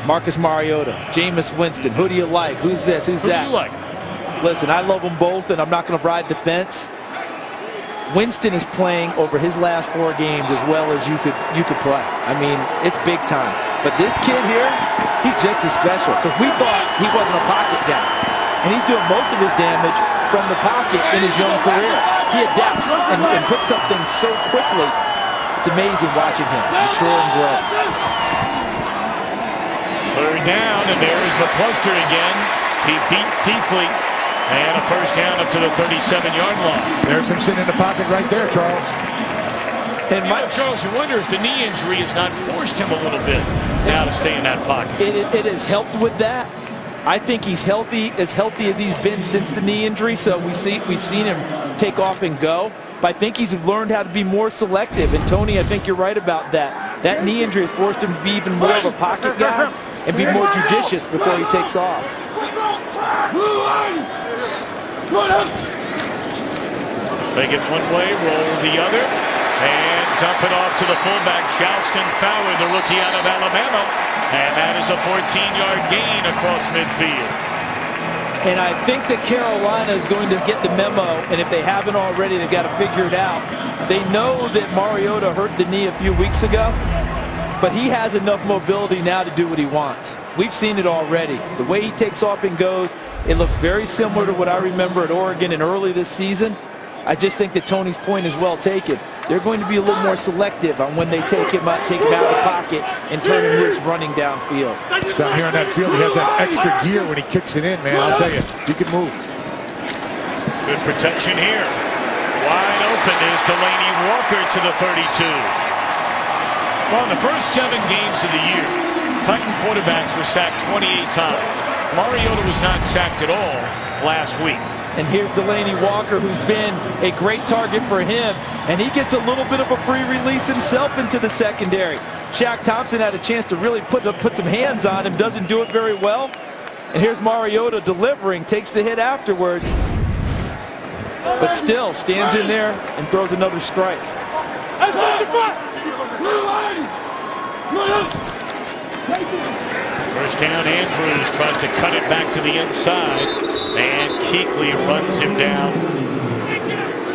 Marcus Mariota, Jameis Winston. Who do you like? Who's this? Who's that? Who do you like? Listen, I love them both, and I'm not going to ride the fence. Winston is playing over his last 4 games as well as you could play. I mean, it's big time. But this kid here, he's just as special because we thought he wasn't a pocket guy. And he's doing most of his damage from the pocket in his young career. He adapts and picks up things so quickly. It's amazing watching him mature and grow. 3rd down, and there's the cluster again. He beat Keithley. And a 1st down up to the 37-yard line. There's him sitting in the pocket right there, Charles. And Charles, you wonder if the knee injury has not forced him a little bit now to stay in that pocket. It has helped with that. I think he's healthy as he's been since the knee injury. So we've seen him take off and go. But I think he's learned how to be more selective. And Tony, I think you're right about that. That knee injury has forced him to be even more of a pocket guy and be more judicious before he takes off. Take it one way, roll the other, and dump it off to the fullback, Charleston Fowler, the rookie out of Alabama. And that is a 14-yard gain across midfield. And I think that Carolina is going to get the memo, and if they haven't already, they've got to figure it out. They know that Mariota hurt the knee a few weeks ago, but he has enough mobility now to do what he wants. We've seen it already. The way he takes off and goes, it looks very similar to what I remember at Oregon and early this season. I just think that Tony's point is well taken. They're going to be a little more selective on when they take him out of the pocket and turn him loose running downfield. Down here on that field, he has that extra gear when he kicks it in, man. I'll tell you, he can move. Good protection here. Wide open is Delaney Walker to the 32. Well, in the first 7 games of the year, Titan quarterbacks were sacked 28 times. Mariota was not sacked at all last week. And here's Delaney Walker, who's been a great target for him. And he gets a little bit of a free release himself into the secondary. Shaq Thompson had a chance to really put some hands on him, doesn't do it very well. And here's Mariota delivering, takes the hit afterwards. but still stands in there and throws another strike. First down, Andrews tries to cut it back to the inside, and Kuechly runs him down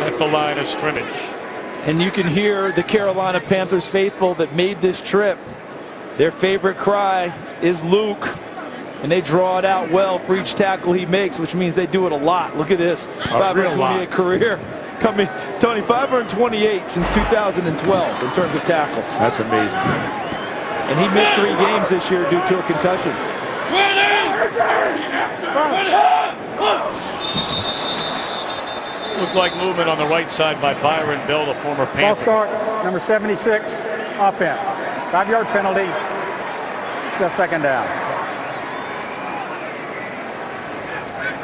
at the line of scrimmage. And you can hear the Carolina Panthers faithful that made this trip. Their favorite cry is Luke, and they draw it out well for each tackle he makes, which means they do it a lot. Look at this, 528 career. Tony, 528 since 2012 in terms of tackles. That's amazing. And he missed 3 games this year due to a concussion. Looked like movement on the right side by Byron Bell, the former Panther. Ball start, number 76, offense. 5-yard penalty. Still second down.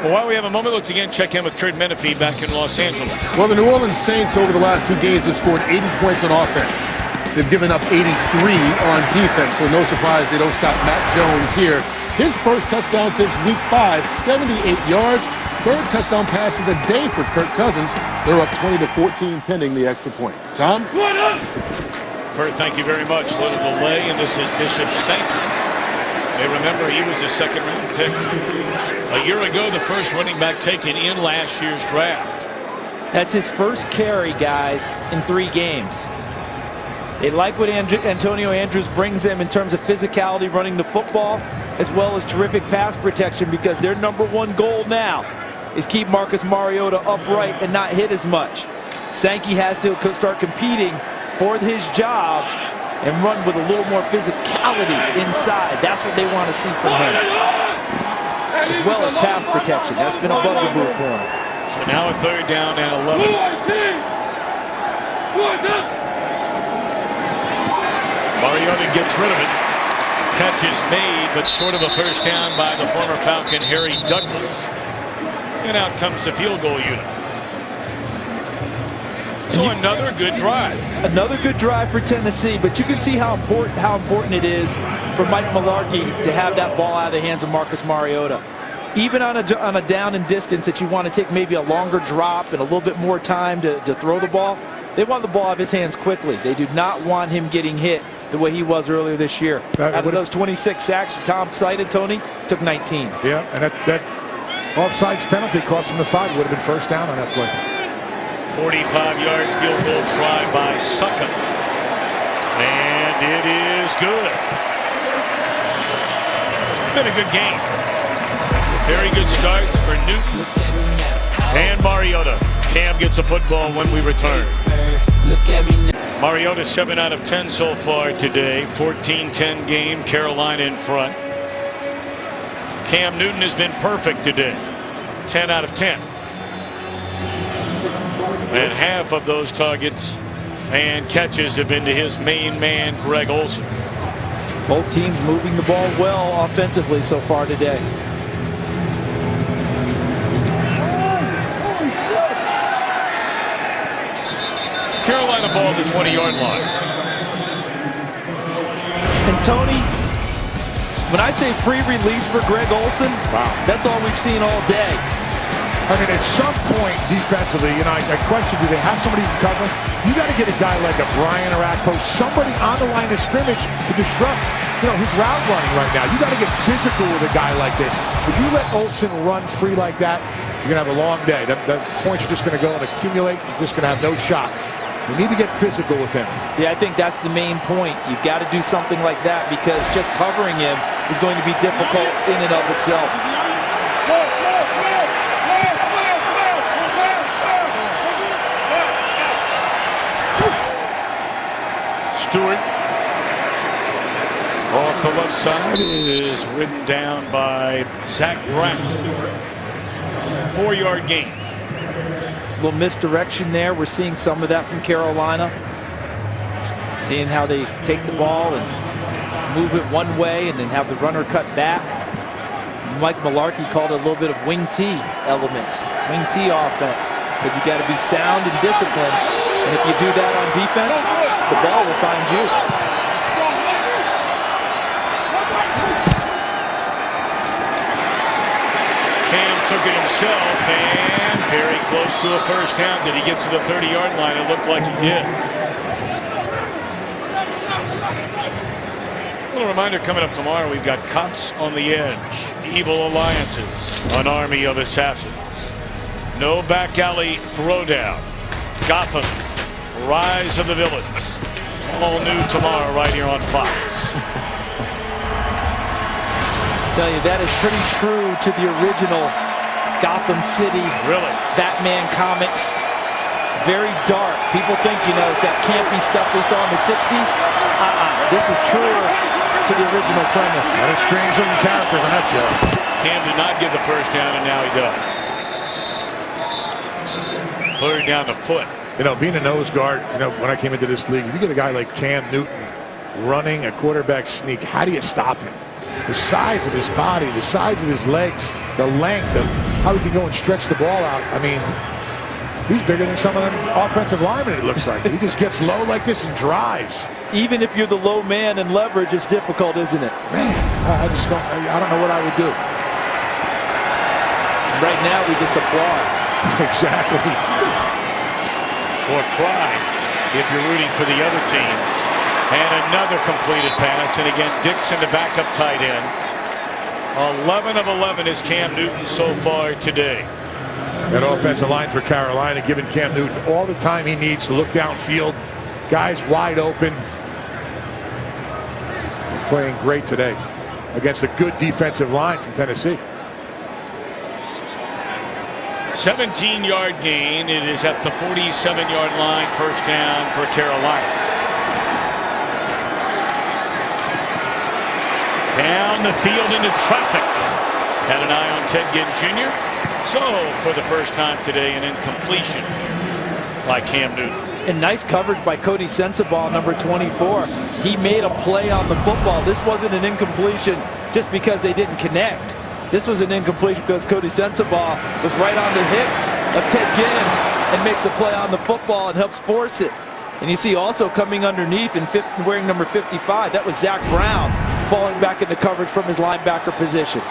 Well, while we have a moment, let's again check in with Kurt Menefee back in Los Angeles. Well, the New Orleans Saints over the last 2 games have scored 80 points on offense. They've given up 83 on defense, so no surprise they don't stop Matt Jones here. His first touchdown since week 5, 78 yards. Third touchdown pass of the day for Kirk Cousins. They're up 20-14 pending the extra point. Tom? Kurt, thank you very much. Little delay, and this is Bishop Sankey. They remember he was a second-round pick. A year ago, the first running back taken in last year's draft. That's his first carry, guys, in 3 games. They like what Antonio Andrews brings them in terms of physicality running the football, as well as terrific pass protection, because their #1 goal now is keep Marcus Mariota upright and not hit as much. Sankey has to start competing for his job and run with a little more physicality inside. That's what they want to see from him, as well as pass protection. That's been a bugaboo for him. So now a third down and 11. Mariota gets rid of it. Catch is made, but short of a first down by the former Falcon, Harry Douglas. And out comes the field goal unit. So another good drive. Another good drive for Tennessee, but you can see how important it is for Mike Mularkey to have that ball out of the hands of Marcus Mariota. Even on a down and distance that you want to take maybe a longer drop and a little bit more time to throw the ball, they want the ball out of his hands quickly. They do not want him getting hit the way he was earlier this year. Out of those 26 sacks Tom cited, Tony, took 19. Yeah, and that offsides penalty cost him the 5. Would have been first down on that play. 45-yard field goal try by Suckup. And it is good. It's been a good game. Very good starts for Newton and Mariota. Cam gets a football when we return. Mariota 7 out of 10 so far today. 14-10 game. Carolina in front. Cam Newton has been perfect today. 10 out of 10. And half of those targets and catches have been to his main man, Greg Olsen. Both teams moving the ball well offensively so far today. Carolina ball at the 20-yard line. And Tony, when I say pre-release for Greg Olsen, wow, that's all we've seen all day. I mean, at some point defensively, you know, I question, do they have somebody who can cover? You got to get a guy like a Brian Arakpo, somebody on the line of scrimmage to disrupt, you know, his route running right now. You got to get physical with a guy like this. If you let Olsen run free like that, you're going to have a long day. The points are just going to go and accumulate. You're just going to have no shot. You need to get physical with him. See, I think that's the main point. You've got to do something like that because just covering him is going to be difficult in and of itself. Stewart off the left side is ridden down by Zach Brown. 4-yard gain. A little misdirection there. We're seeing some of that from Carolina. Seeing how they take the ball and move it one way and then have the runner cut back. Mike Mularkey called it a little bit of wing T elements. Wing T offense. Said you got to be sound and disciplined. And if you do that on defense, the ball will find you. Cam took it himself and very close to a first down. Did he get to the 30-yard line? It looked like he did. A little reminder coming up tomorrow, we've got Cops on the Edge, Evil Alliances, an army of assassins. No back alley throwdown. Gotham, Rise of the Villains. All new tomorrow right here on Fox. I tell you, that is pretty true to the original Gotham City Batman comics. Very dark. People think, you know, it's that campy stuff we saw in the 60s. This is truer to the original premise. What a strange looking character in that show. Cam did not get the first down, and now he does. Third down the foot. You know, being a nose guard, you know, when I came into this league, if you get a guy like Cam Newton running a quarterback sneak, how do you stop him? The size of his body, the size of his legs, the length of how he can go and stretch the ball out. I mean, he's bigger than some of them offensive linemen, it looks like. He just gets low like this and drives. Even if you're the low man and leverage, it's difficult, isn't it? Man, I don't know what I would do. Right now, we just applaud. Exactly. Or cry if you're rooting for the other team. And another completed pass. And again, Dixon, the backup tight end. 11 of 11 is Cam Newton so far today. That offensive line for Carolina giving Cam Newton all the time he needs to look downfield. Guys wide open. They're playing great today against a good defensive line from Tennessee. 17-yard gain. It is at the 47-yard line. First down for Carolina. Down the field into traffic. Had an eye on Ted Ginn Jr. So for the first time today, an incompletion by Cam Newton. And nice coverage by Cody Sensabaugh, number 24. He made a play on the football. This wasn't an incompletion just because they didn't connect. This was an incompletion because Cody Sensabaugh was right on the hip of Ted Ginn and makes a play on the football and helps force it. And you see also coming underneath and wearing number 55, that was Zach Brown falling back into coverage from his linebacker position.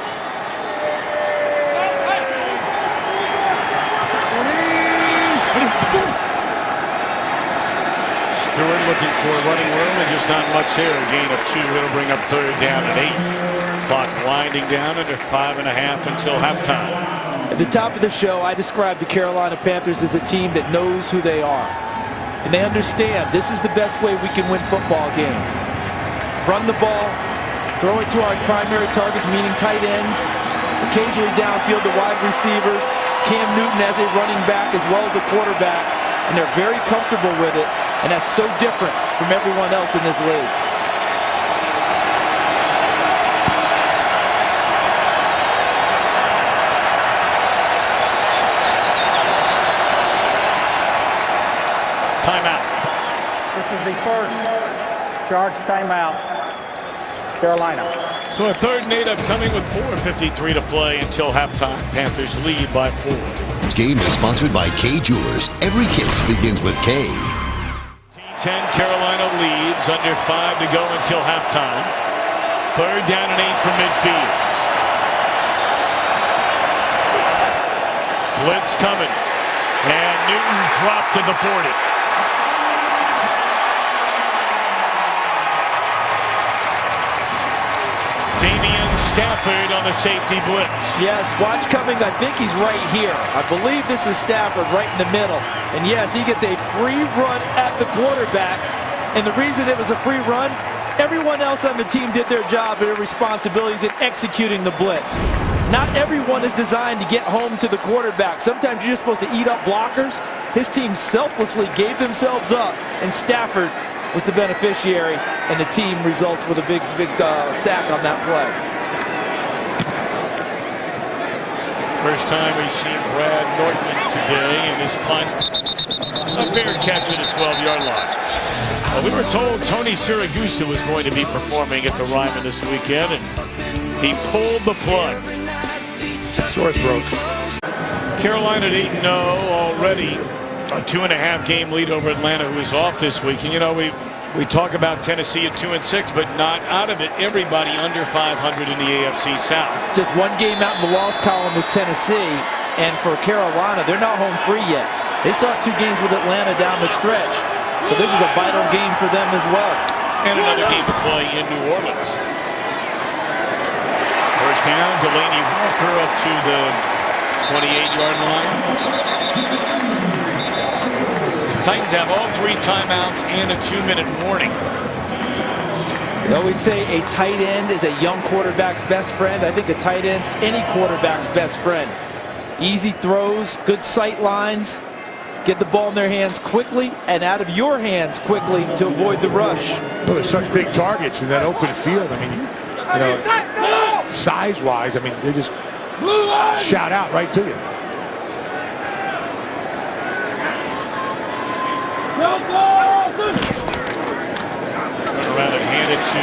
Stewart looking for running room and just not much there. A gain of 2. It'll bring up third down and 8. Clock winding down under 5.5 until halftime. At the top of the show, I described the Carolina Panthers as a team that knows who they are. And they understand this is the best way we can win football games. Run the ball, throw it to our primary targets, meaning tight ends, occasionally downfield to wide receivers, Cam Newton as a running back as well as a quarterback, and they're very comfortable with it, and that's so different from everyone else in this league. Timeout. This is the first charge timeout, Carolina. So a third and 8 upcoming with 4:53 to play until halftime. Panthers lead by 4. This game is sponsored by K Jewelers. Every kiss begins with K. 10 Carolina leads, under 5 to go until halftime. Third down and 8 from midfield. Blitz coming. And Newton dropped to the 40. Stafford on the safety blitz. Yes, watch coming. I think he's right here. I believe this is Stafford right in the middle. And yes, he gets a free run at the quarterback. And the reason it was a free run, everyone else on the team did their job and their responsibilities in executing the blitz. Not everyone is designed to get home to the quarterback. Sometimes you're just supposed to eat up blockers. His team selflessly gave themselves up, and Stafford was the beneficiary, and the team results with a big sack on that play. First time we've seen Brad Nortman today, and his punt, a fair catch at the 12-yard line. Well, we were told Tony Siragusa was going to be performing at the Ryman this weekend, and he pulled the plug. Sore throat. Carolina at 8-0 already A 2.5 game lead over Atlanta, who is off this week. And, you know, we talk about Tennessee at 2-6, but not out of it. Everybody under 500 in the AFC South. Just one game out in the loss column is Tennessee. And for Carolina, they're not home free yet. They still have 2 games with Atlanta down the stretch. So this is a vital game for them as well. And another game to play in New Orleans. First down, Delaney Walker up to the 28-yard line. Titans have all 3 timeouts and a 2-minute warning. They always say a tight end is a young quarterback's best friend. I think a tight end's any quarterback's best friend. Easy throws, good sight lines, get the ball in their hands quickly and out of your hands quickly to avoid the rush. Well, there's such big targets in that open field. I mean, you know, size-wise, I mean, they just shout out right to you. Turn around and hand it to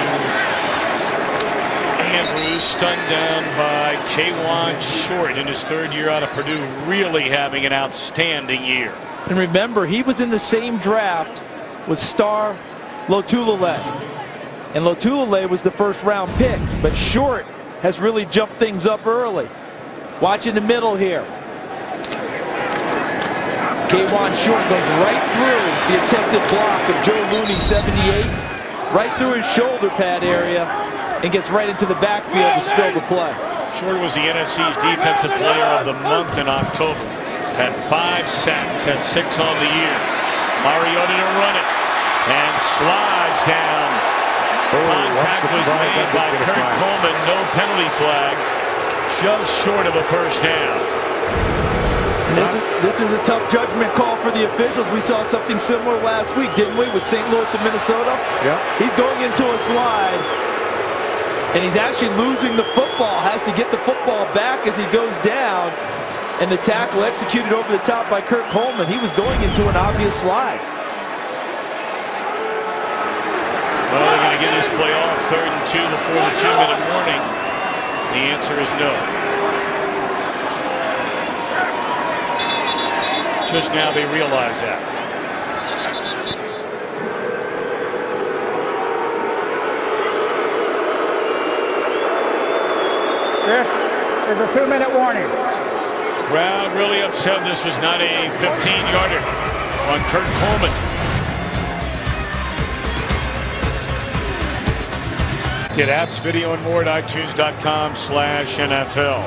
Andrews, stunned down by K'Wan Short in his 3rd year out of Purdue, really having an outstanding year. And remember, he was in the same draft with star Lotulelei. And Lotulelei was the 1st-round pick, but Short has really jumped things up early. Watch in the middle here. K'Wan Short goes right through the attempted block of Joe Looney, 78, right through his shoulder pad area, and gets right into the backfield to spill the play. Short was the NFC's Defensive Player of the Month in October. Had 5 sacks, has 6 on the year. Mariota to run it, and slides down. Contact was made by Kurt Coleman, no penalty flag, just short of a 1st down. And this is a tough judgment call for the officials. We saw something similar last week, didn't we, with St. Louis and Minnesota? Yeah. He's going into a slide, and he's actually losing the football, has to get the football back as he goes down, and the tackle executed over the top by Kurt Coleman. He was going into an obvious slide. Well, they're going to get this play off 3rd and 2 before the 2-minute warning. The answer is no. Just now they realize that. This is a 2-minute warning. Crowd really upset. This was not a 15-yarder on Kurt Coleman. Get apps, video, and more at iTunes.com/NFL.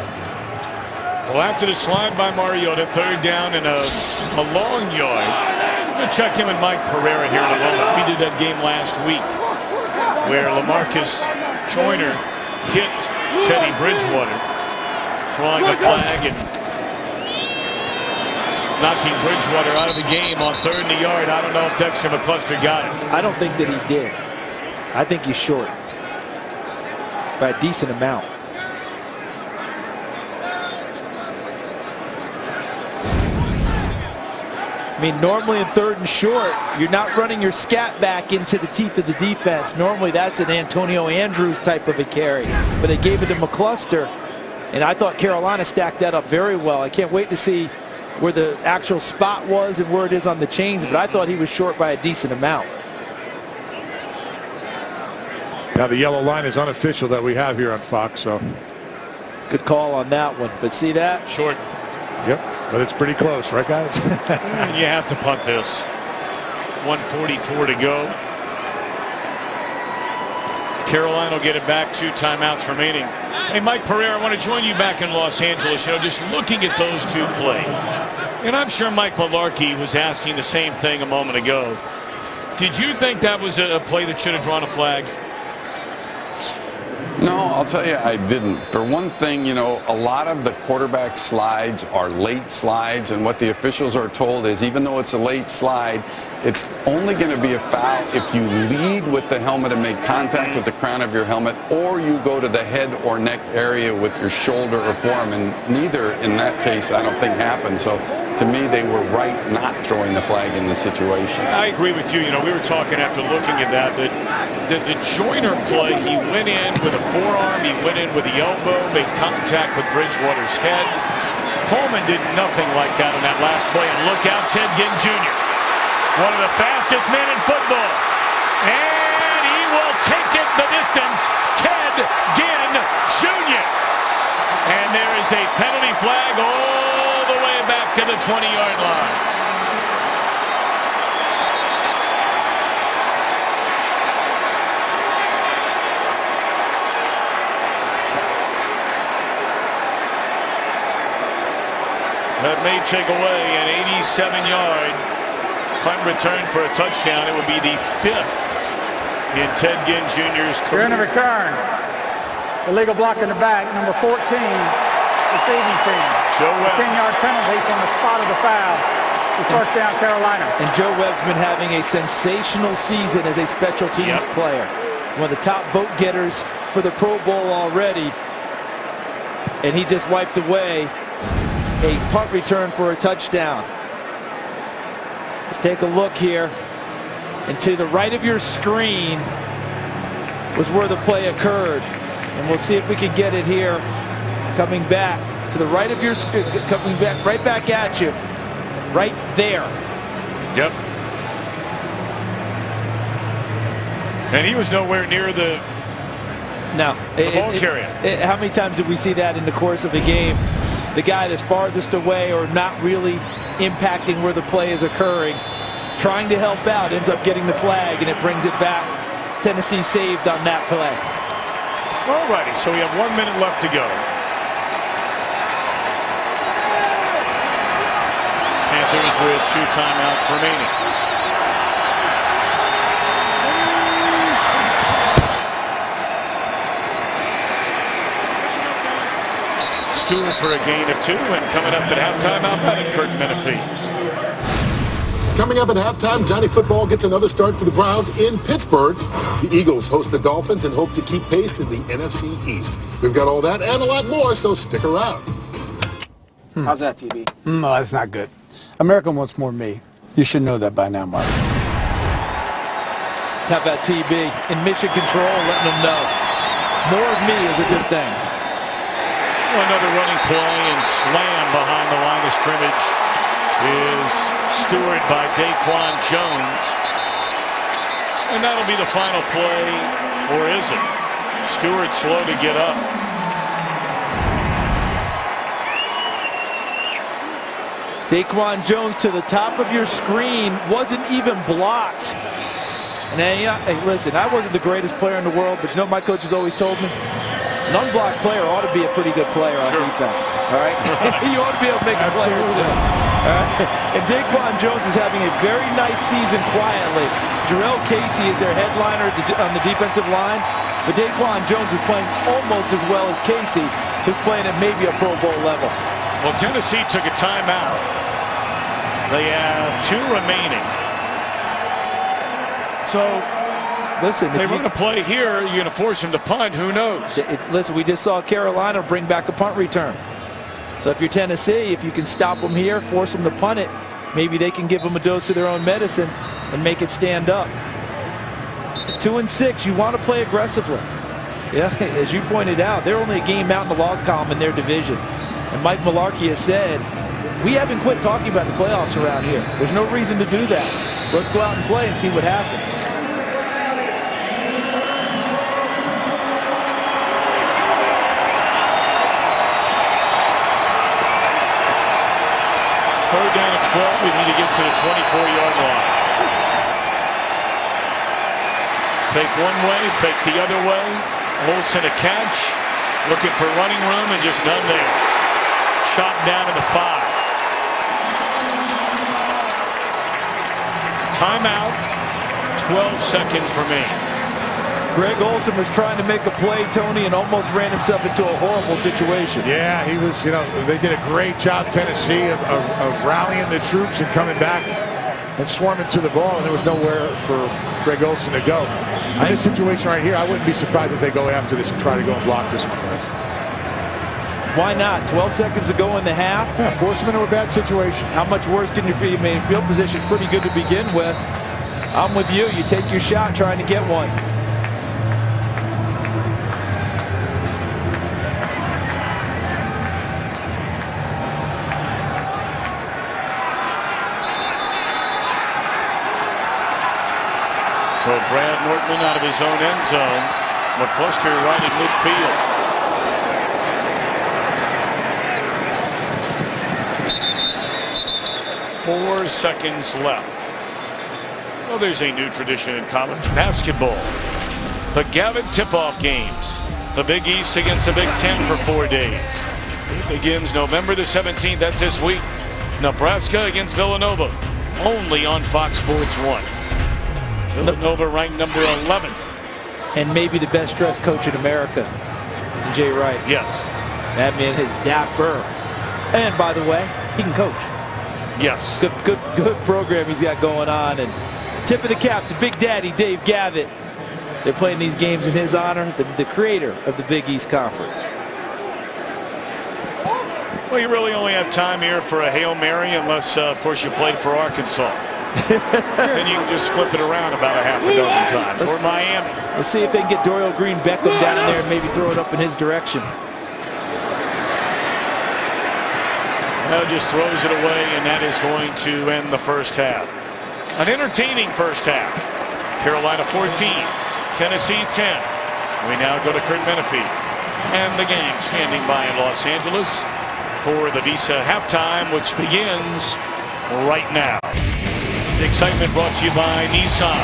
Well, after the slide by Mariota, 3rd down and a long yard. I'm going to check him and Mike Pereira here in a moment. We did that game last week where LaMarcus Joyner hit Teddy Bridgewater, drawing a flag and knocking Bridgewater out of the game on 3rd and a yard. I don't know if Dexter McCluster got it. I don't think that he did. I think he's short by a decent amount. I mean, normally in 3rd and short, you're not running your scat back into the teeth of the defense. Normally that's an Antonio Andrews type of a carry, but they gave it to McCluster, and I thought Carolina stacked that up very well. I can't wait to see where the actual spot was and where it is on the chains, but I thought he was short by a decent amount. Now the yellow line is unofficial that we have here on Fox, so. Good call on that one, but see that? Short. Yep, but it's pretty close, right, guys? You have to punt this. 1:44 to go. Carolina will get it back. 2 timeouts remaining. Hey, Mike Pereira, I want to join you back in Los Angeles. You know, just looking at those 2 plays. And I'm sure Mike Mularkey was asking the same thing a moment ago. Did you think that was a play that should have drawn a flag? No, I'll tell you, I didn't. For one thing, you know, a lot of the quarterback slides are late slides, and what the officials are told is even though it's a late slide, it's only going to be a foul if you lead with the helmet and make contact with the crown of your helmet, or you go to the head or neck area with your shoulder or forearm, and neither in that case I don't think happened. So to me, they were right not throwing the flag in this situation. I agree with you. You know, we were talking after looking at that, but the Joyner play, he went in with a forearm, he went in with the elbow, made contact with Bridgewater's head. Coleman did nothing like that on that last play. And look out, Ted Ginn Jr., one of the fastest men in football. And he will take it the distance. Ted Ginn Jr. And there is a penalty flag all the way back to the 20-yard line. That may take away an 87-yard punt return for a touchdown. It would be the 5th in Ted Ginn Jr.'s career. Here in the return, illegal block in the back, number 14, receiving team. Joe Webb. 10-yard penalty from the spot of the foul. First down, Carolina. And Joe Webb's been having a sensational season as a special teams player. One of the top vote getters for the Pro Bowl already. And he just wiped away a punt return for a touchdown. Let's take a look here. And to the right of your screen was where the play occurred. And we'll see if we can get it here. Coming back to the right of your screen, coming back right back at you. Right there. Yep. And he was nowhere near the ball carrier. How many times did we see that in the course of a game? The guy that's farthest away or not really impacting where the play is occurring, trying to help out, ends up getting the flag, and it brings it back. Tennessee saved on that play. All righty, so we have 1 minute left to go. Panthers with 2 timeouts remaining. Stewart for a gain of 2, and coming up at halftime, out by Kirk Menefee. Coming up at halftime, Johnny Football gets another start for the Browns in Pittsburgh. The Eagles host the Dolphins and hope to keep pace in the NFC East. We've got all that and a lot more, so stick around. How's that, TB? No, that's not good. America wants more of me. You should know that by now, Mark. How about TB in mission control, letting them know more of me is a good thing. Another running play and slam behind the line of scrimmage is Stewart by Daquan Jones. And that'll be the final play, or is it? Stewart slow to get up. Daquan Jones to the top of your screen, wasn't even blocked. And hey, listen, I wasn't the greatest player in the world, but you know what my coach has always told me? An unblocked player ought to be a pretty good player on defense. All right, you ought to be able to make a player too. All right? And Daquan Jones is having a very nice season quietly. Jarrell Casey is their headliner on the defensive line, but Daquan Jones is playing almost as well as Casey, who's playing at maybe a Pro Bowl level. Well, Tennessee took a timeout. They have 2 remaining. So. Listen, they run a play here, you're going to force him to punt, who knows? Listen, we just saw Carolina bring back a punt return. So if you're Tennessee, if you can stop them here, force them to punt it, maybe they can give them a dose of their own medicine and make it stand up. 2-6, you want to play aggressively. Yeah, as you pointed out, they're only a game out in the loss column in their division. And Mike Mularkey has said, we haven't quit talking about the playoffs around here. There's no reason to do that. So let's go out and play and see what happens. Third down at 12. We need to get to the 24-yard line. Fake one way, fake the other way. Olsen a catch. Looking for running room and just none there. Shot down to the 5. Timeout. 12 seconds remaining. Greg Olsen was trying to make a play, Tony, and almost ran himself into a horrible situation. Yeah, he was, they did a great job, Tennessee, of rallying the troops and coming back and swarming to the ball, and there was nowhere for Greg Olsen to go. In this situation right here, I wouldn't be surprised if they go after this and try to go and block this one, guys. Why not? 12 seconds to go in the half. Yeah, force them into a bad situation. How much worse can you feel? I mean, field position's pretty good to begin with. I'm with you. You take your shot trying to get one. So Brad Nortman out of his own end zone. McCluster right in midfield. Four seconds left. Well, there's a new tradition in college basketball. The Gavitt tip-off games. The Big East against the Big Ten for 4 days. It begins November the 17th. That's this week. Nebraska against Villanova. Only on Fox Sports 1. Villanova ranked number 11. And maybe the best dressed coach in America, Jay Wright. Yes. That man is dapper. And by the way, he can coach. Yes. Good program he's got going on. And tip of the cap to Big Daddy Dave Gavitt. They're playing these games in his honor, the creator of the Big East Conference. Well, you really only have time here for a Hail Mary unless, of course, you play for Arkansas. Then you can just flip it around about a half a dozen times. Or Miami. Let's see if they can get Dorial Green Beckham down there and maybe throw it up in his direction. Well, just throws it away, and that is going to end the first half. An entertaining first half. Carolina 14, Tennessee 10. We now go to Kurt Menefee and the gang standing by in Los Angeles for the Visa halftime, which begins right now. The excitement brought to you by Nissan.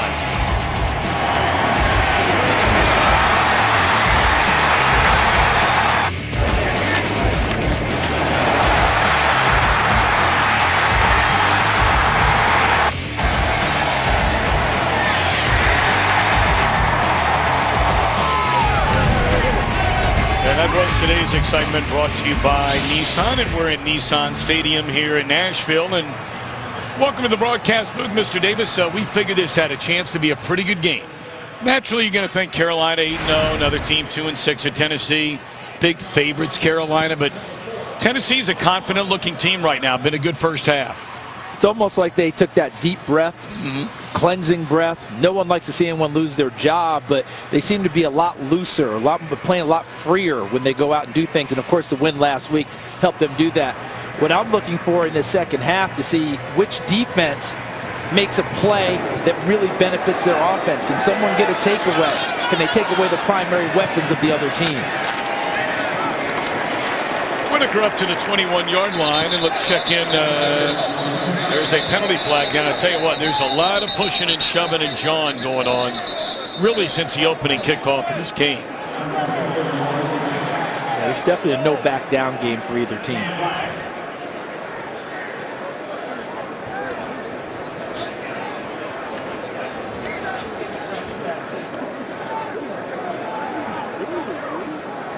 That was today's excitement brought to you by Nissan, and we're in Nissan Stadium here in Nashville. And welcome to the broadcast booth, Mr. Davis. We figured this had a chance to be a pretty good game. Naturally, you're going to think Carolina 8-0, another team 2-6 at Tennessee. Big favorites, Carolina, but Tennessee's a confident-looking team right now. Been a good first half. It's almost like they took that deep breath, cleansing breath. No one likes to see anyone lose their job, but they seem to be a lot looser, playing a lot freer when they go out and do things. And of course, the win last week helped them do that. What I'm looking for in the second half to see which defense makes a play that really benefits their offense. Can someone get a takeaway? Can they take away the primary weapons of the other team? Whitaker up to the 21-yard line, and let's check in. There's a penalty flag, and I tell you what, there's a lot of pushing and shoving and jawing going on, really, since the opening kickoff of this game. Yeah, it's definitely a no-back-down game for either team.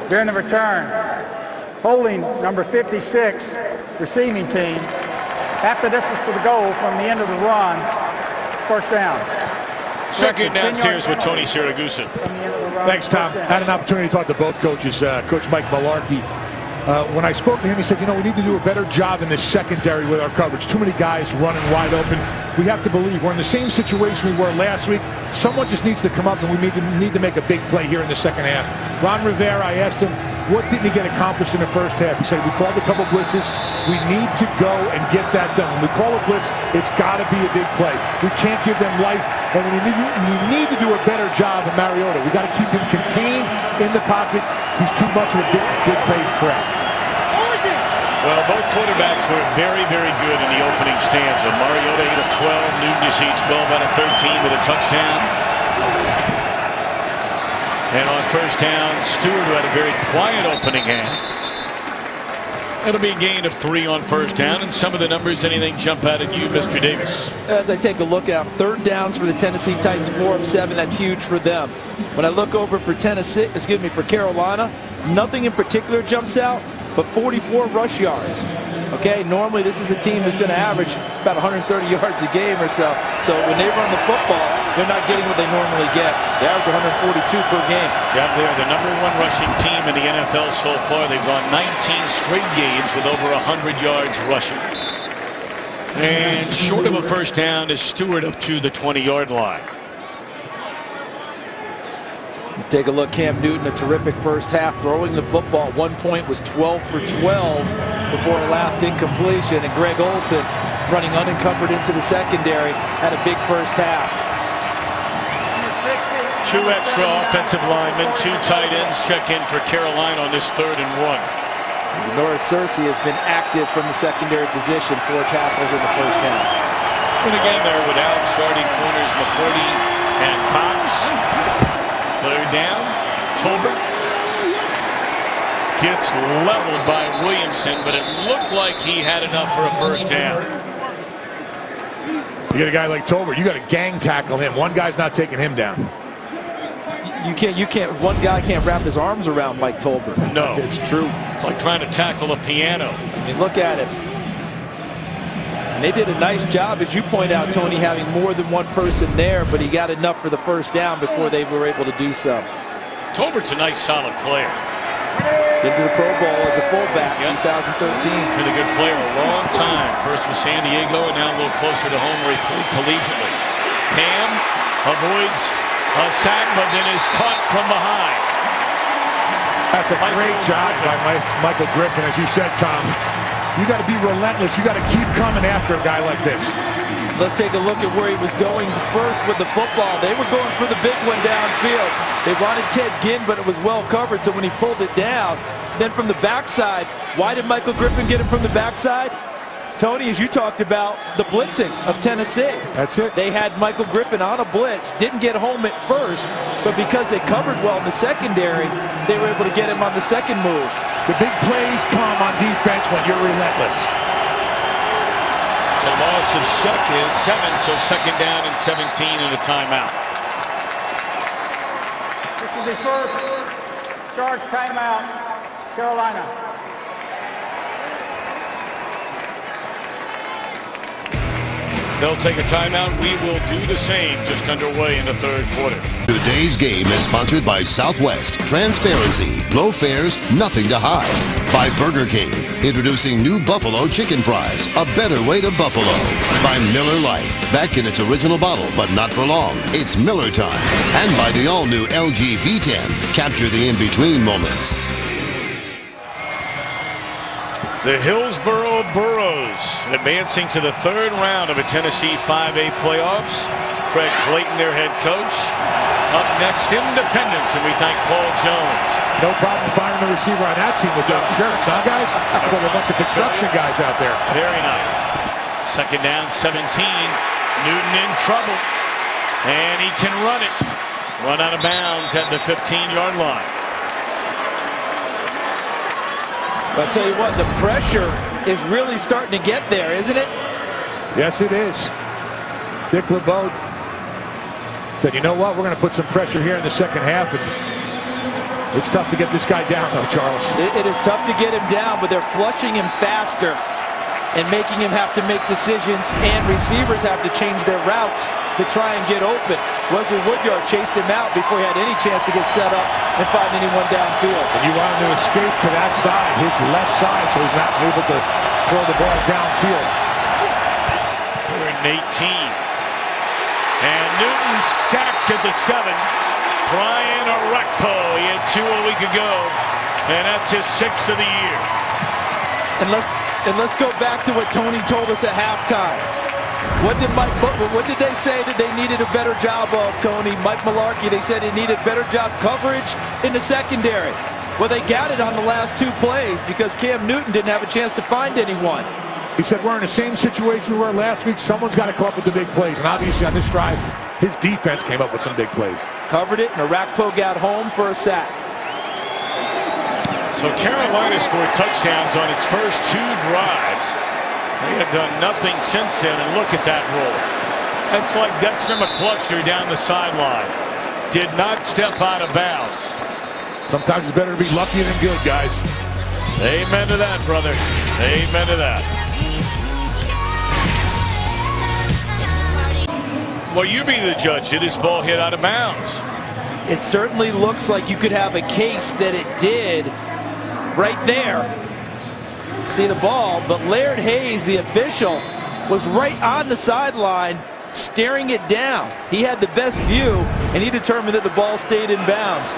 During the return, holding number 56, receiving team. After distance to the goal from the end of the run, first down. Second downstairs with Tony Siragusa. Thanks, Tom. Had an opportunity to talk to both coaches, Coach Mike Malarkey. When I spoke to him, he said, you know, we need to do a better job in this secondary with our coverage. Too many guys running wide open. We have to believe we're in the same situation we were last week. Someone just needs to come up, and we need to make a big play here in the second half. Ron Rivera, I asked him, what didn't he get accomplished in the first half? He said, we called a couple blitzes. We need to go and get that done. When we call a blitz, it's got to be a big play. We can't give them life, and you need to do a better job of Mariota. We got to keep him contained in the pocket. He's too much of a big play threat. Well, both quarterbacks were very, very good in the opening stanza. Mariota 8 of 12, Newton you see 12 out of 13 with a touchdown. And on first down, Stewart, who had a very quiet opening half. It'll be a gain of 3 on first down. And some of the numbers, anything jump out at you, Mr. Davis? As I take a look at them, third downs for the Tennessee Titans, 4 of 7. That's huge for them. When I look over for for Carolina, nothing in particular jumps out, but 44 rush yards. Okay, normally this is a team that's going to average about 130 yards a game or so. So when they run the football, they're not getting what they normally get. They average 142 per game. Yeah, they're the #1 rushing team in the NFL so far. They've gone 19 straight games with over 100 yards rushing. And short of a first down is Stewart up to the 20-yard line. Take a look, Cam Newton, a terrific first half, throwing the football. 1 point was 12 for 12 before a last incompletion. And Greg Olsen, running unencumbered into the secondary, had a big first half. Two extra offensive linemen, two tight ends check in for Carolina on this 3rd and 1. Norris Searcy has been active from the secondary position, 4 tackles in the first half. And again, they're without starting corners McCourty and Cox. 3rd down, Tolbert gets leveled by Williamson, but it looked like he had enough for a first down. You get a guy like Tolbert, you got to gang tackle him. One guy's not taking him down. You can't. One guy can't wrap his arms around Mike Tolbert. No, It's true. it's like trying to tackle a piano. I mean, look at it. And they did a nice job, as you point out, Tony, having more than one person there, but he got enough for the first down before they were able to do so. Tolbert's a nice, solid player. Into the Pro Bowl as a fullback, Yep. 2013. Been a good player a long time. First with San Diego and now a little closer to home where he played collegiately. Cam avoids a sack, but then is caught from behind. That's a great job by Michael Griffin. As you said, Tom, you got to be relentless. You got to keep coming after a guy like this. Let's take a look at where he was going first with the football. They were going for the big one downfield. They wanted Ted Ginn, but it was well covered, so when he pulled it down, then from the backside, why did Michael Griffin get him from the backside? Tony, as you talked about, the blitzing of Tennessee. That's it. They had Michael Griffin on a blitz, didn't get home at first, but because they covered well in the secondary, they were able to get him on the second move. The big plays come on defense when you're relentless. It's a loss of 7, so 2nd down and 17 and a timeout. This is the first charge timeout, Carolina. They'll take a timeout. We will do the same just underway in the 3rd quarter. Today's game is sponsored by Southwest. Transparency, low fares, nothing to hide. By Burger King, introducing new Buffalo chicken fries, a better way to Buffalo. By Miller Lite, back in its original bottle, but not for long. It's Miller time. And by the all-new LG V10, capture the in-between moments. The Hillsboro Burros advancing to the 3rd round of a Tennessee 5A playoffs. Craig Clayton, their head coach. Up next, Independence, and we thank Paul Jones. No problem finding the receiver on that team with those shirts, huh, guys? Got a bunch of construction guys out there. Very nice. 2nd down, 17. Newton in trouble, and he can run it. Run out of bounds at the 15-yard line. But I'll tell you what, the pressure is really starting to get there, isn't it? Yes, it is. Dick LeBeau said, you know what, we're going to put some pressure here in the second half. And it's tough to get this guy down, though, Charles. It is tough to get him down, but they're flushing him faster and making him have to make decisions, and receivers have to change their routes to try and get open. Wesley Woodyard chased him out before he had any chance to get set up and find anyone downfield. And you want him to escape to that side, his left side, so he's not able to throw the ball downfield. 3rd and 18. And Newton sacked at the 7. Brian Orekpo, he had 2 a week ago, and that's his 6th of the year. And let's go back to what Tony told us at halftime. What did they say that they needed a better job of, Tony? Mike Mularkey, they said they needed better job coverage in the secondary. Well, they got it on the last 2 plays because Cam Newton didn't have a chance to find anyone. He said, we're in the same situation we were last week. Someone's got to come up with the big plays. And obviously on this drive, his defense came up with some big plays. Covered it, and Orakpo got home for a sack. So Carolina scored touchdowns on its first 2 drives. They have done nothing since then, and look at that roll. That's like Dexter McCluster down the sideline. Did not step out of bounds. Sometimes it's better to be lucky than good, guys. Amen to that, brother. Amen to that. Well, you be the judge. Did this ball hit out of bounds? It certainly looks like you could have a case that it did right there. See the ball, but Laird Hayes, the official, was right on the sideline staring it down. He had the best view, and he determined that the ball stayed in bounds.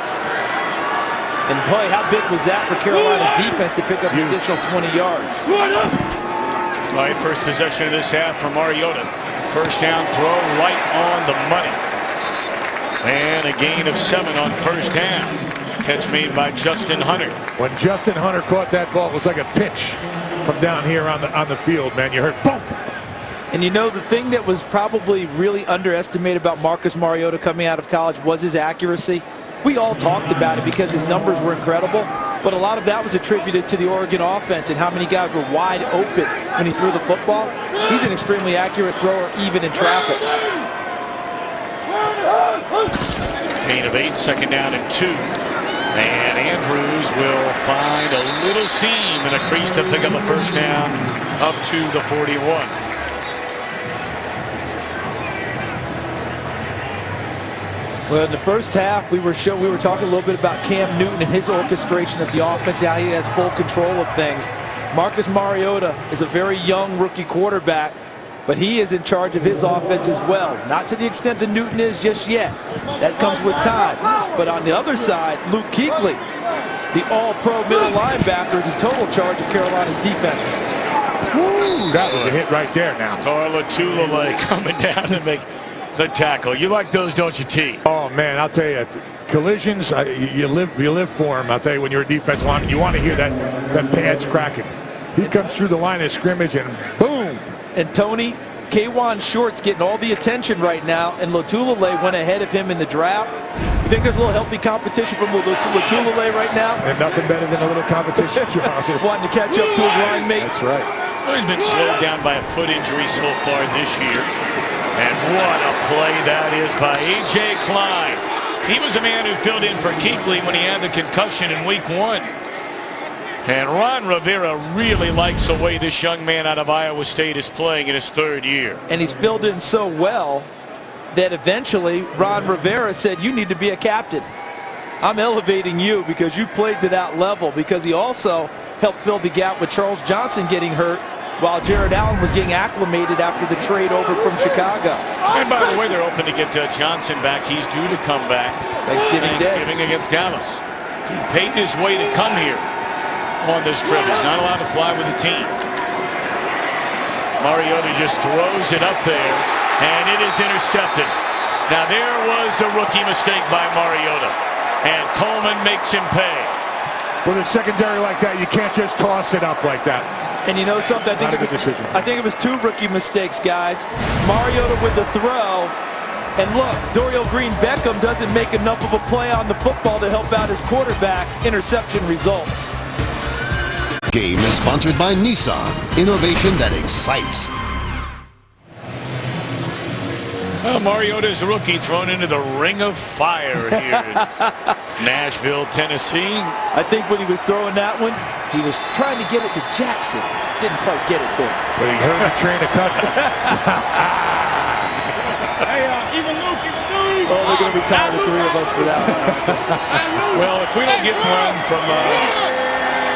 And boy, how big was that for Carolina's defense to pick up an additional 20 yards. All right, first possession of this half from Mariota. First down throw right on the money. And and a gain of 7 on first down. Catch made by Justin Hunter. When Justin Hunter caught that ball, it was like a pitch from down here on the field, man. You heard boom. And you know, the thing that was probably really underestimated about Marcus Mariota coming out of college was his accuracy. We all talked about it because his numbers were incredible, but a lot of that was attributed to the Oregon offense and how many guys were wide open when he threw the football. He's an extremely accurate thrower, even in traffic. Gain of 8, second down and 2. And Andrews will find a little seam and a crease to pick up a first down up to the 41. Well, in the first half, we were talking a little bit about Cam Newton and his orchestration of the offense, how he has full control of things. Marcus Mariota is a very young rookie quarterback, but he is in charge of his offense as well. Not to the extent that Newton is just yet. That comes with time. But on the other side, Luke Kuechly, the all-pro middle linebacker, is in total charge of Carolina's defense. Woo, that was a hit right there now. Star Lotulelei coming down to make the tackle. You like those, don't you, T? Oh, man, I'll tell you, collisions, you live for them. I'll tell you, when you're a defensive lineman, you want to hear that pads cracking. He comes through the line of scrimmage and boom. And Tony, K'Wan Short's getting all the attention right now, and Lotulelei went ahead of him in the draft. You think there's a little healthy competition from Lotulelei right now? And nothing better than a little competition, Charles. Wanting to catch up to his line mate. That's right. Well, he's been slowed down by a foot injury so far this year. And what a play that is by A.J. Klein. He was a man who filled in for Kuechly when he had the concussion in week 1. And Ron Rivera really likes the way this young man out of Iowa State is playing in his 3rd year. And he's filled in so well that eventually Ron Rivera said, you need to be a captain. I'm elevating you because you played to that level, because he also helped fill the gap with Charles Johnson getting hurt while Jared Allen was getting acclimated after the trade over from Chicago. And by the way, they're hoping to get Johnson back. He's due to come back Thanksgiving against Dallas. He paid his way to come here on this trip. He's not allowed to fly with the team. Mariota just throws it up there, and it is intercepted. Now there was a rookie mistake by Mariota, and Coleman makes him pay. With a secondary like that, you can't just toss it up like that. And you know something? I think it was 2 rookie mistakes, guys. Mariota with the throw. And look, Dorial Green-Beckham doesn't make enough of a play on the football to help out his quarterback. Interception results. Game is sponsored by Nissan. Innovation that excites. Well, Mariota's rookie thrown into the ring of fire here in Nashville, Tennessee. I think when he was throwing that one, he was trying to get it to Jackson. Didn't quite get it there. But he heard the train of cut. Even Luke. Oh, they're going to be tired of 3 of us for that one. Well, if we don't get one from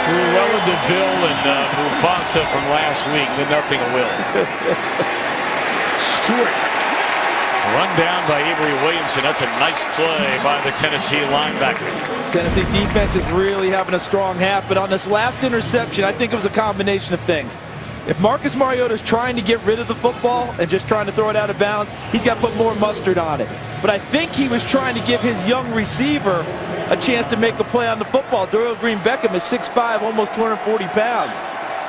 Cruella DeVille and Mufasa from last week, then nothing will. Stewart. Run down by Avery Williamson. That's a nice play by the Tennessee linebacker. Tennessee defense is really having a strong half, but on this last interception, I think it was a combination of things. If Marcus Mariota is trying to get rid of the football and just trying to throw it out of bounds, he's got to put more mustard on it. But I think he was trying to give his young receiver a chance to make a play on the football. Dorial Green-Beckham is 6'5", almost 240 pounds.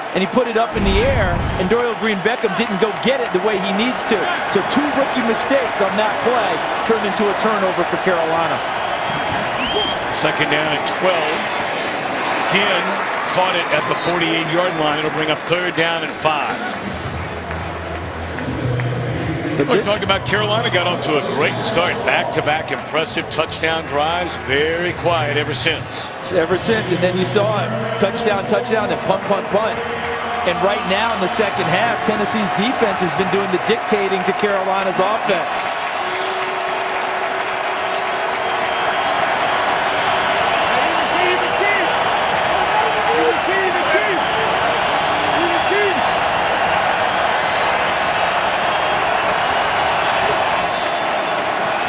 And he put it up in the air, and Dorial Green-Beckham didn't go get it the way he needs to. So 2 rookie mistakes on that play turned into a turnover for Carolina. Second down and 12. Again, caught it at the 48-yard line. It'll bring up 3rd down and 5. We talked about Carolina got off to a great start. Back-to-back impressive touchdown drives. Very quiet ever since. And then you saw it. Touchdown, and punt. And right now in the second half, Tennessee's defense has been doing the dictating to Carolina's offense.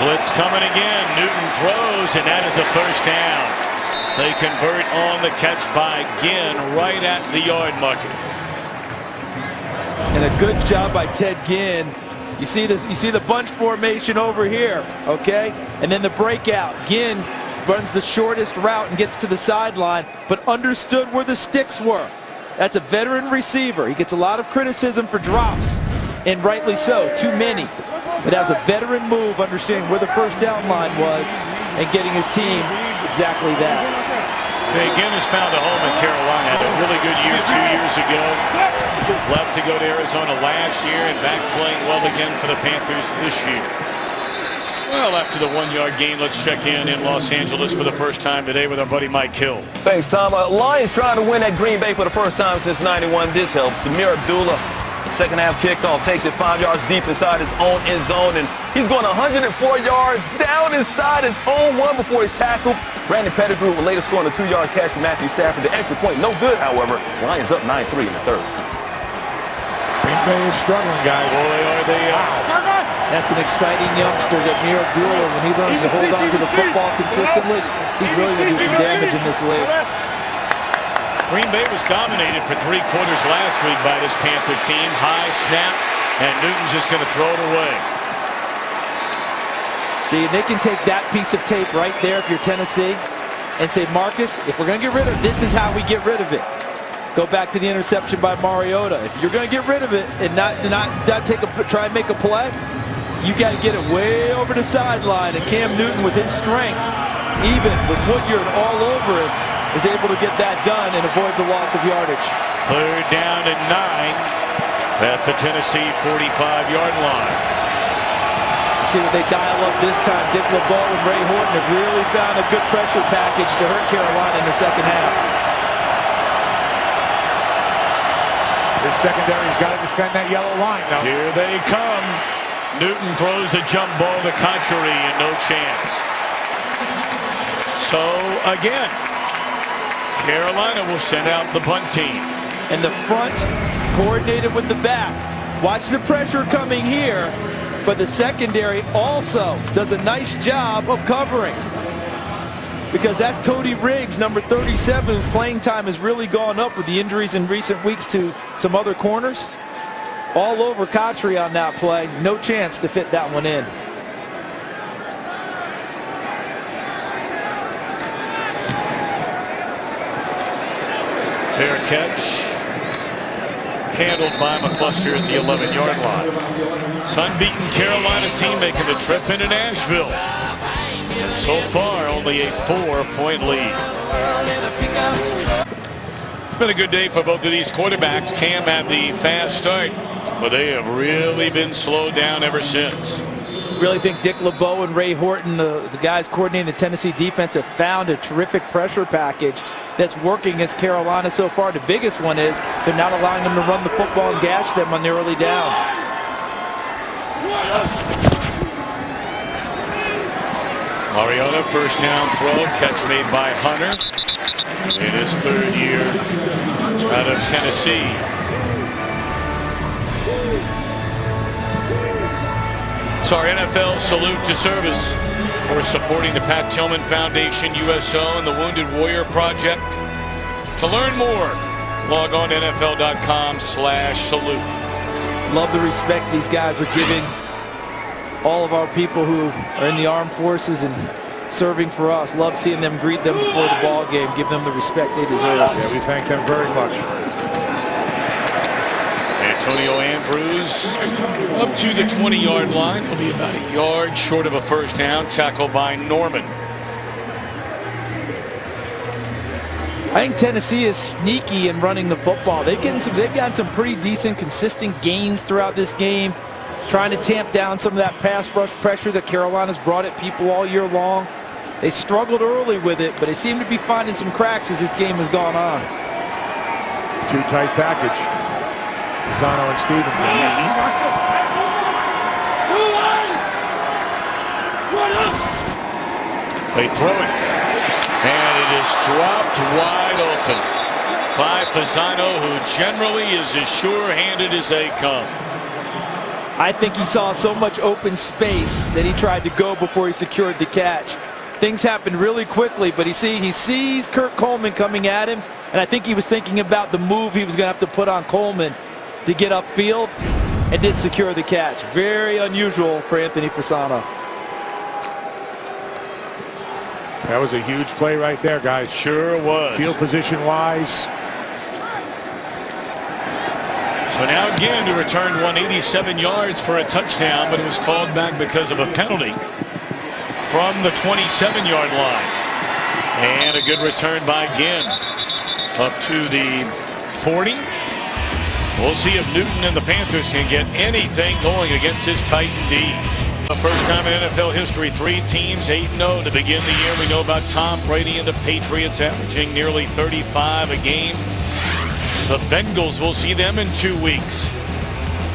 Blitz coming again. Newton throws, and that is a first down. They convert on the catch by Ginn right at the yard marker. And a good job by Ted Ginn You see this? You see the bunch formation over here, okay? And then the breakout. Ginn runs the shortest route and gets to the sideline, but understood where the sticks were. That's a veteran receiver. He gets a lot of criticism for drops, and rightly so, too many. But as a veteran move, understanding where the first down line was and getting his team exactly that. Ginn has found a home in Carolina. Had a really good year 2 years ago. Left to go to Arizona last year and back playing well again for the Panthers this year. Well, after the 1-yard gain, let's check in Los Angeles for the first time today with our buddy Mike Hill. Thanks, Tom. Lions trying to win at Green Bay for the first time since '91. This helps. Samir Abdullah, second half kickoff, takes it 5 yards deep inside his own end zone, and he's going 104 yards down inside his own one before he's tackled. Brandon Pettigrew will later score on a 2-yard catch from Matthew Stafford. The extra point, no good, however. Lions up 9-3 in the third. Green Bay is struggling, guys. Boy, are they That's an exciting youngster, that Samir Abdullah. When he learns to hold on to the football consistently, he's really going to do some damage in this league. Green Bay was dominated for 3 quarters last week by this Panther team. High snap, and Newton's just going to throw it away. See, they can take that piece of tape right there if you're Tennessee and say, Marcus, if we're going to get rid of it, this is how we get rid of it. Go back to the interception by Mariota. If you're going to get rid of it and not try and make a play, you got to get it way over the sideline. And Cam Newton, with his strength, even with Woodyard all over him, is able to get that done and avoid the loss of yardage. 3rd down and 9 at the Tennessee 45-yard line. See what they dial up this time. Dick LeBeau and Ray Horton have really found a good pressure package to hurt Carolina in the second half. This secondary's got to defend that yellow line now. Here they come. Newton throws a jump ball to Conchery and no chance. So again, Carolina will send out the punt team. And the front coordinated with the back. Watch the pressure coming here, but the secondary also does a nice job of covering. Because that's Cody Riggs, number 37, whose playing time has really gone up with the injuries in recent weeks to some other corners. All over Conchery on that play. No chance to fit that one in. Fair catch. Handled by McCluster at the 11-yard line. Sun-beaten Carolina team making the trip into Nashville. So far, only a 4-point lead. It's been a good day for both of these quarterbacks. Cam had the fast start, but they have really been slowed down ever since. Really think Dick LeBeau and Ray Horton, the guys coordinating the Tennessee defense, have found a terrific pressure package that's working against Carolina so far. The biggest one is they're not allowing them to run the football and gash them on the early downs. Mariota, first down throw, catch made by Hunter in his 3rd year out of Tennessee. It's our NFL salute to service for supporting the Pat Tillman Foundation, USO, and the Wounded Warrior Project. To learn more, log on to NFL.com/salute. Love the respect these guys are giving all of our people who are in the armed forces and serving for us. Love seeing them greet them before the ball game, give them the respect they deserve. Yeah, we thank them very much. Antonio Andrews up to the 20-yard line. Will be about a yard short of a first down. Tackled by Norman. I think Tennessee is sneaky in running the football. They've gotten some pretty decent, consistent gains throughout this game, trying to tamp down some of that pass rush pressure that Carolina's brought at people all year long. They struggled early with it, but they seem to be finding some cracks as this game has gone on. Too tight package. Zano and Stevens. They throw it, and it is dropped wide open by Fasano, who generally is as sure-handed as they come. I think he saw so much open space that he tried to go before he secured the catch. Things happened really quickly, but he sees Kurt Coleman coming at him, and I think he was thinking about the move he was going to have to put on Coleman to get upfield. and didn't secure the catch. Very unusual for Anthony Fasano. That was a huge play right there, guys. Sure was. Field position wise. So now again to return 187 yards for a touchdown, but it was called back because of a penalty from the 27-yard line. And a good return by Ginn up to the 40. We'll see if Newton and the Panthers can get anything going against this Titan D. The first time in NFL history, 3 teams 8-0 to begin the year. We know about Tom Brady and the Patriots averaging nearly 35 a game. The Bengals, will see them in 2 weeks.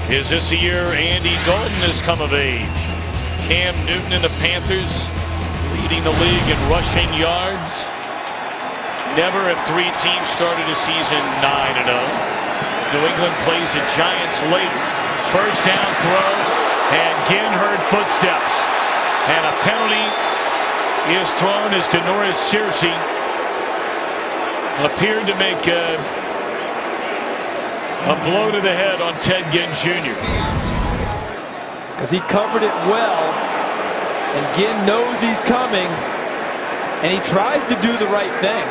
Is this the year Andy Dalton has come of age? Cam Newton and the Panthers leading the league in rushing yards. Never have 3 teams started a season 9-0. New England plays the Giants later. First down throw, and Ginn heard footsteps. And a penalty is thrown as Denoris Searcy appeared to make a blow to the head on Ted Ginn Jr. Because he covered it well, and Ginn knows he's coming, and he tries to do the right thing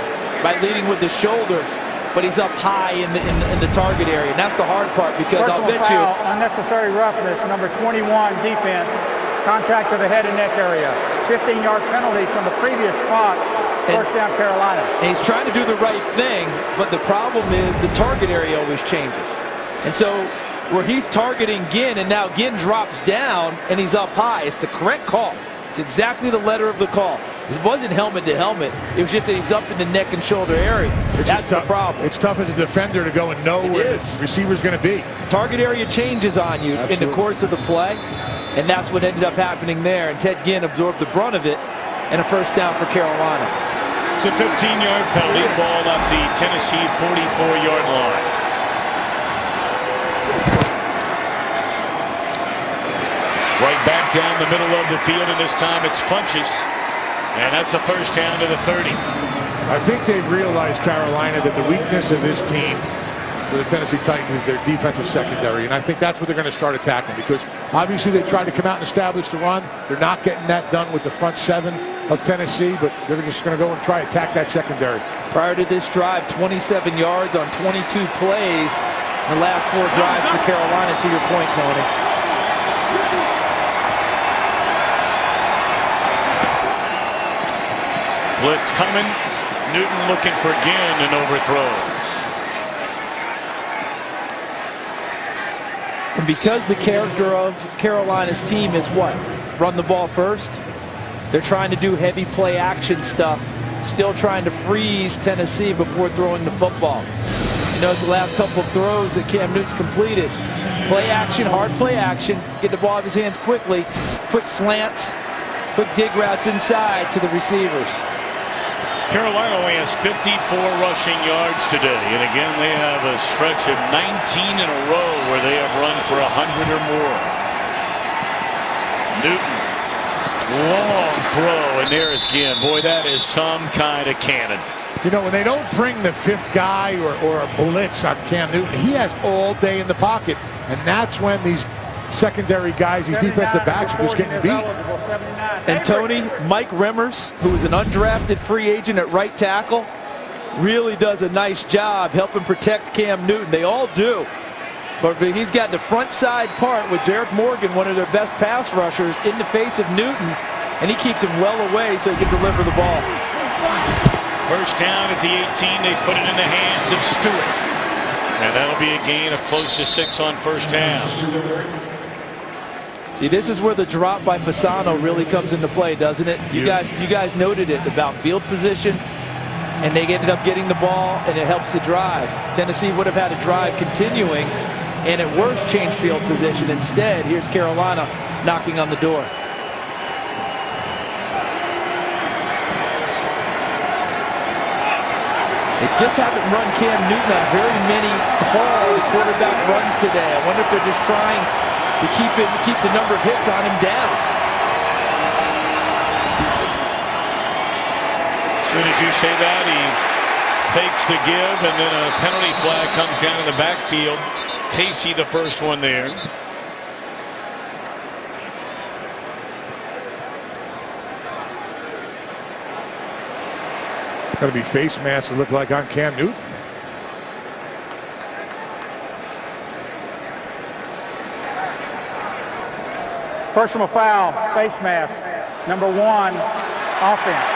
by leading with the shoulder, but he's up high in the target area, and that's the hard part, because I'll bet you. Unnecessary roughness, number 21 defense, contact to the head and neck area. 15-yard penalty from the previous spot. First down, Carolina. And he's trying to do the right thing, but the problem is the target area always changes. And so where he's targeting Ginn, and now Ginn drops down and he's up high, it's the correct call. It's exactly the letter of the call. It wasn't helmet to helmet. It was just that he was up in the neck and shoulder area. That's the problem. It's tough as a defender to go and know where the receiver's going to be. Target area changes on you in the course of the play, and that's what ended up happening there. And Ted Ginn absorbed the brunt of it, and a first down for Carolina. It's a 15-yard penalty, ball up the Tennessee 44-yard line. Right back down the middle of the field, and this time it's Funchess. And that's a first down to the 30. I think they've realized, Carolina, that the weakness of this team for the Tennessee Titans is their defensive secondary. And I think that's what they're going to start attacking, because obviously they tried to come out and establish the run. They're not getting that done with the front 7 of Tennessee, but they're just going to go and try to attack that secondary. Prior to this drive, 27 yards on 22 plays. The last 4 drives for Carolina, to your point, Tony. Blitz coming. Newton looking for Ginn and overthrows. And because the character of Carolina's team is what? Run the ball first. They're trying to do heavy play action stuff. Still trying to freeze Tennessee before throwing the football. You notice the last couple of throws that Cam Newton's completed. Play action, hard play action. Get the ball out of his hands quickly. Quick slants. Quick dig routes inside to the receivers. Carolina only has 54 rushing yards today, and again they have a stretch of 19 in a row where they have run for 100 or more. Newton, long throw, and there's Ginn. Boy, that is some kind of cannon. You know, when they don't bring the 5th guy or a blitz on Cam Newton, he has all day in the pocket, and that's when these secondary guys, these defensive backs, are just getting beat. And Tony, Mike Remmers, who is an undrafted free agent at right tackle, really does a nice job helping protect Cam Newton. They all do. But he's got the front side part with Derek Morgan, one of their best pass rushers, in the face of Newton, and he keeps him well away so he can deliver the ball. First down at the 18, they put it in the hands of Stewart. And that'll be a gain of close to 6 on first down. See, this is where the drop by Fasano really comes into play, doesn't it? You guys noted it about field position, and they ended up getting the ball, and it helps the drive. Tennessee would have had a drive continuing, and at worst change field position. Instead, here's Carolina knocking on the door. They just haven't run Cam Newton on very many called quarterback runs today. I wonder if they're just trying to keep the number of hits on him down. As soon as you say that, he fakes the give, and then a penalty flag comes down in the backfield. Casey, the first one there. Going to be face masks that look like on Cam Newton. Personal foul, face mask, number 1, offense.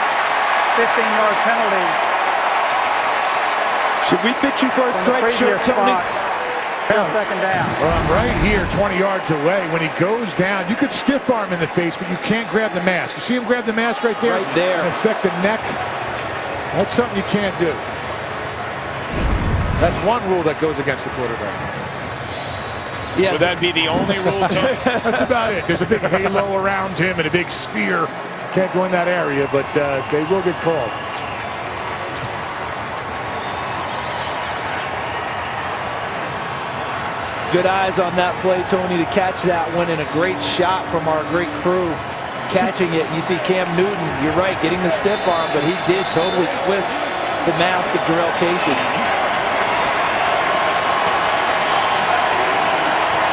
15-yard penalty. Should we fit you for a striped shirt, Tony? 10-second down. Well, I'm right here, 20 yards away. When he goes down, you could stiff arm in the face, but you can't grab the mask. You see him grab the mask right there? Right there. And affect the neck. That's something you can't do. That's one rule that goes against the quarterback. Yes. Would that be the only rule? That's about it. There's a big halo around him and a big sphere. Can't go in that area, but they will get called. Good eyes on that play, Tony, to catch that one, and a great shot from our great crew catching it. You see Cam Newton, you're right, getting the stiff arm, but he did totally twist the mask of Jarrell Casey.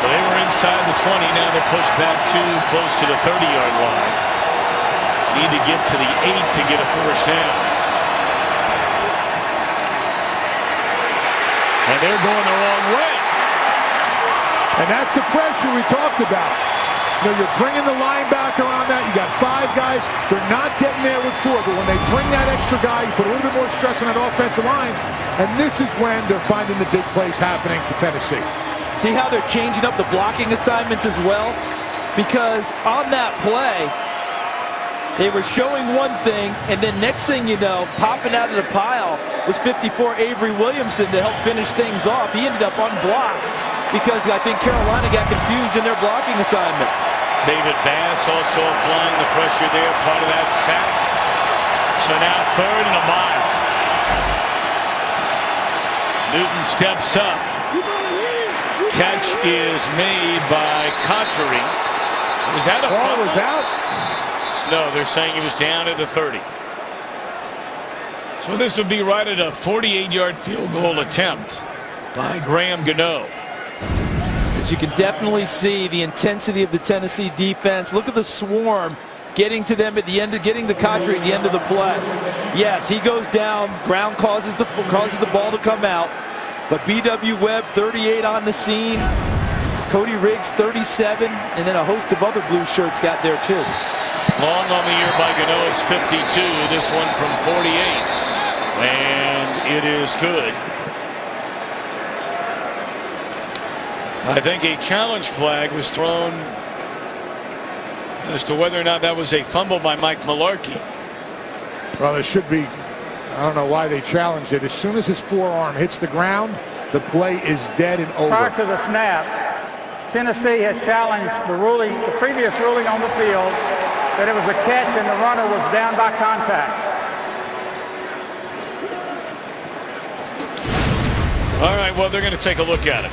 So they were inside the 20, now they're pushed back close to the 30-yard line. Need to get to the 8 to get a first down. And they're going the wrong way. And that's the pressure we talked about. You know, you're bringing the linebacker on that. You got 5 guys. They're not getting there with 4. But when they bring that extra guy, you put a little bit more stress on that offensive line. And this is when they're finding the big plays happening for Tennessee. See how they're changing up the blocking assignments as well? Because on that play, they were showing one thing, and then next thing you know, popping out of the pile was 54 Avery Williamson to help finish things off. He ended up unblocked because I think Carolina got confused in their blocking assignments. David Bass also applying the pressure there, part of that sack. So now 3rd and a mile. Newton steps up. Catch is made by Cotchery. Was that a ball was out? No, they're saying he was down at the 30. So this would be right at a 48-yard field goal attempt by Graham Gano. But you can definitely see the intensity of the Tennessee defense. Look at the swarm getting to them at the end, getting the Cotchery at the end of the play. Yes, he goes down. Ground causes the ball to come out. But B.W. Webb, 38 on the scene. Cody Riggs, 37. And then a host of other blue shirts got there too. Long on the year by Gano is 52. This one from 48. And it is good. I think a challenge flag was thrown as to whether or not that was a fumble by Mike Mularkey. Well, there should be. I don't know why they challenged it. As soon as his forearm hits the ground, the play is dead and over. Prior to the snap, Tennessee has challenged the previous ruling on the field that it was a catch and the runner was down by contact. All right, well, they're going to take a look at it.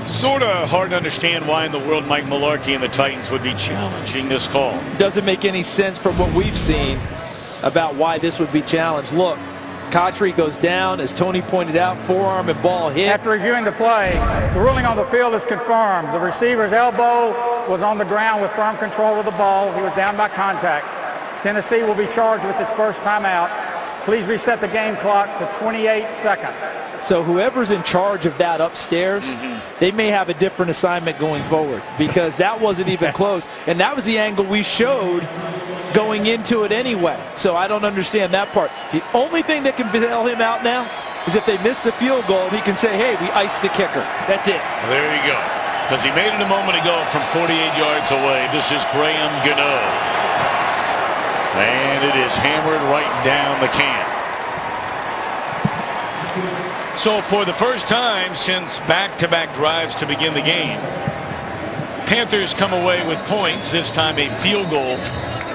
Sort of hard to understand why in the world Mike Mularkey and the Titans would be challenging this call. Doesn't make any sense from what we've seen about why this would be challenged. Look, Cotchery goes down, as Tony pointed out, forearm and ball hit. After reviewing the play, the ruling on the field is confirmed. The receiver's elbow was on the ground with firm control of the ball. He was down by contact. Tennessee will be charged with its first timeout. Please reset the game clock to 28 seconds. So whoever's in charge of that upstairs, they may have a different assignment going forward, because that wasn't even close. And that was the angle we showed going into it anyway. So I don't understand that part. The only thing that can bail him out now is if they miss the field goal, he can say, hey, we iced the kicker. That's it. Well, there you go. Because he made it a moment ago from 48 yards away. This is Graham Gano. And it is hammered right down the can. So for the first time since back-to-back drives to begin the game, Panthers come away with points, this time a field goal,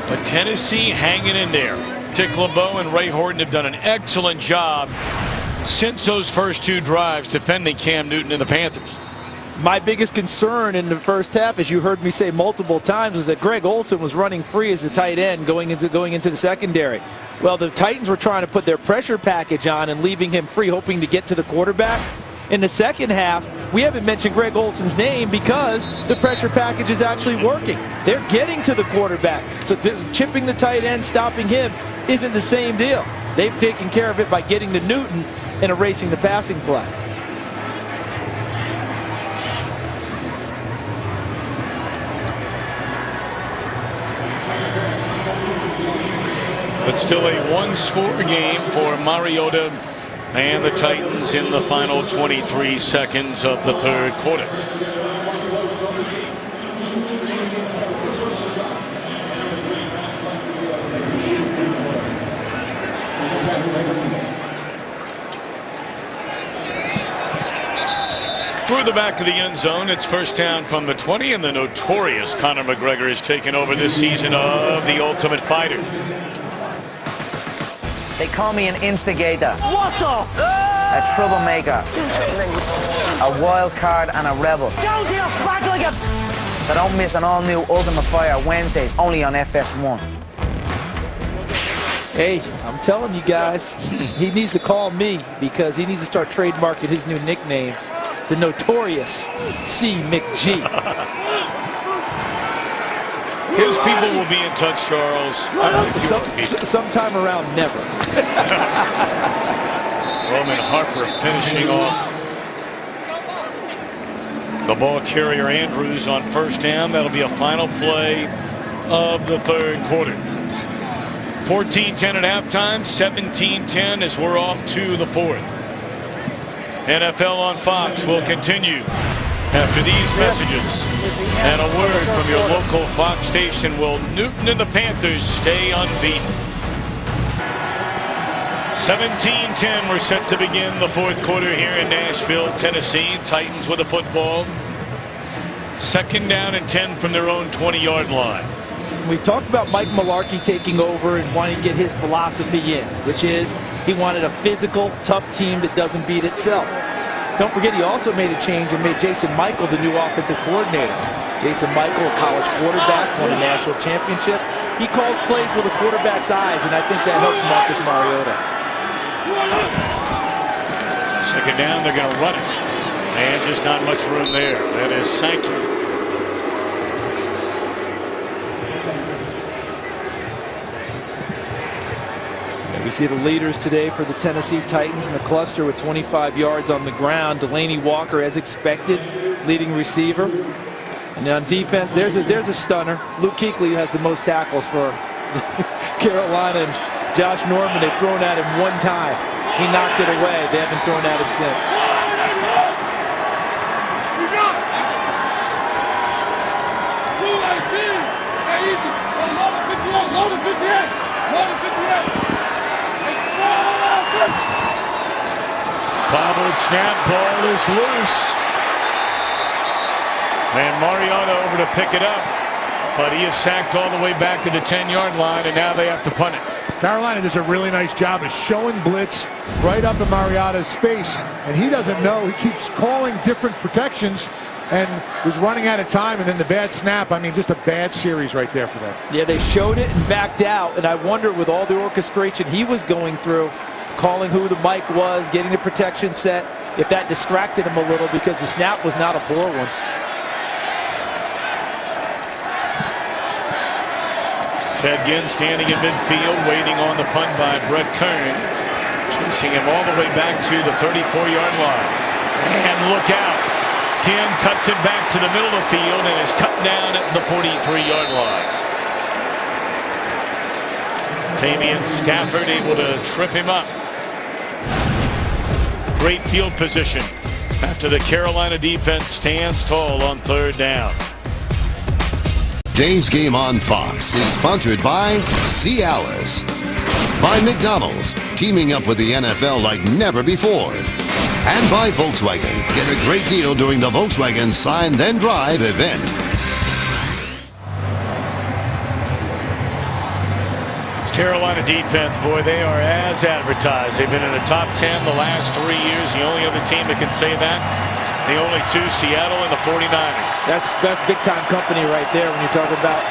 but Tennessee hanging in there. Dick LeBeau and Ray Horton have done an excellent job since those first 2 drives defending Cam Newton and the Panthers. My biggest concern in the first half, as you heard me say multiple times, was that Greg Olsen was running free as the tight end going into the secondary. Well, the Titans were trying to put their pressure package on and leaving him free, hoping to get to the quarterback. In the second half, we haven't mentioned Greg Olson's name because the pressure package is actually working. They're getting to the quarterback. So chipping the tight end, stopping him, isn't the same deal. They've taken care of it by getting to Newton and erasing the passing play. But still a one-score game for Mariota and the Titans in the final 23 seconds of the third quarter. Through the back of the end zone, it's first down from the 20, and the notorious Conor McGregor has taken over this season of The Ultimate Fighter. They call me an instigator. What the? A troublemaker. A wild card and a rebel. So don't miss an all-new Ultimate Fire Wednesdays only on FS1. Hey, I'm telling you guys, he needs to call me because he needs to start trademarking his new nickname, the notorious C. McG. His people will be in touch, Charles. Sometime around never. Roman Harper finishing off the ball carrier Andrews on first down. That'll be a final play of the third quarter. 14-10 at halftime, 17-10 as we're off to the fourth. NFL on Fox will continue after these messages. And a word from your local Fox station. Will Newton and the Panthers stay unbeaten? 17-10, we're set to begin the fourth quarter here in Nashville, Tennessee. Titans with the football. Second down and 10 from their own 20-yard line. We talked about Mike Mularkey taking over and wanting to get his philosophy in, which is he wanted a physical, tough team that doesn't beat itself. Don't forget, he also made a change and made Jason Michael the new offensive coordinator. Jason Michael, a college quarterback, won a national championship. He calls plays with a quarterback's eyes, and I think that helps Marcus Mariota. Second down, they're going to run it. And just not much room there. That is Sankey. We see the leaders today for the Tennessee Titans. McCluster with 25 yards on the ground. Delaney Walker, as expected, leading receiver. And on defense, there's a stunner. Luke Kuechly has the most tackles for Carolina. And Josh Norman, they've thrown at him one time. He knocked it away. They haven't thrown at him since. Bobbled snap, ball is loose. And Mariota over to pick it up. But he is sacked all the way back to the 10-yard line, and now they have to punt it. Carolina does a really nice job of showing blitz right up in Mariota's face, and he doesn't know. He keeps calling different protections and was running out of time, and then the bad snap. I mean, just a bad series right there for them. Yeah, they showed it and backed out, and I wonder with all the orchestration he was going through, calling who the mic was, getting the protection set, if that distracted him a little because the snap was not a poor one. Ted Ginn standing in midfield, waiting on the punt by Brett Kern. Chasing him all the way back to the 34-yard line. And look out. Ginn cuts it back to the middle of the field and is cut down at the 43-yard line. Damian Stafford able to trip him up. Great field position after the Carolina defense stands tall on third down. Today's game on Fox is sponsored by Cialis, by McDonald's, teaming up with the NFL like never before, and by Volkswagen. Get a great deal during the Volkswagen Sign Then Drive event. It's Carolina defense, boy, they are as advertised. They've been in the top 10 the last 3 years. The only other team that can say that, the only two, Seattle and the 49ers. That's big-time company right there when you're talking about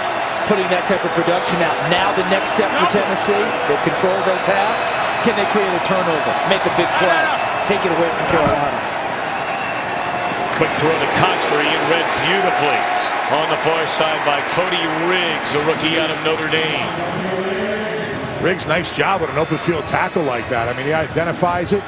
putting that type of production out. Now the next step for Tennessee, they've controlled this half. Can they create a turnover, make a big play, take it away from Carolina? quick throw to Conchery and read beautifully on the far side by Cody Riggs, a rookie out of Notre Dame. Riggs, nice job with an open field tackle like that. I mean, he identifies it,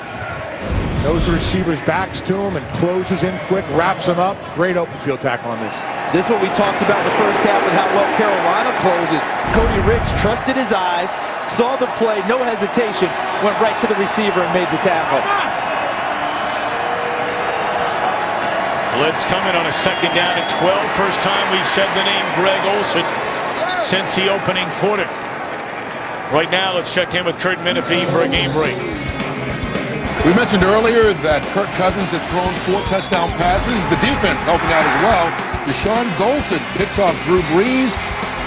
knows the receiver's backs to him, and closes in quick, wraps him up. Great open field tackle on this. This is what we talked about in the first half with how well Carolina closes. Cody Riggs trusted his eyes, saw the play, no hesitation, went right to the receiver and made the tackle. Blitz coming on a second down and 12. First time we've said the name Greg Olsen since the opening quarter. Right now, let's check in with Kurt Menefee for a game break. We mentioned earlier that Kirk Cousins had thrown 4 touchdown passes. The defense helping out as well. Deshaun Golson picks off Drew Brees.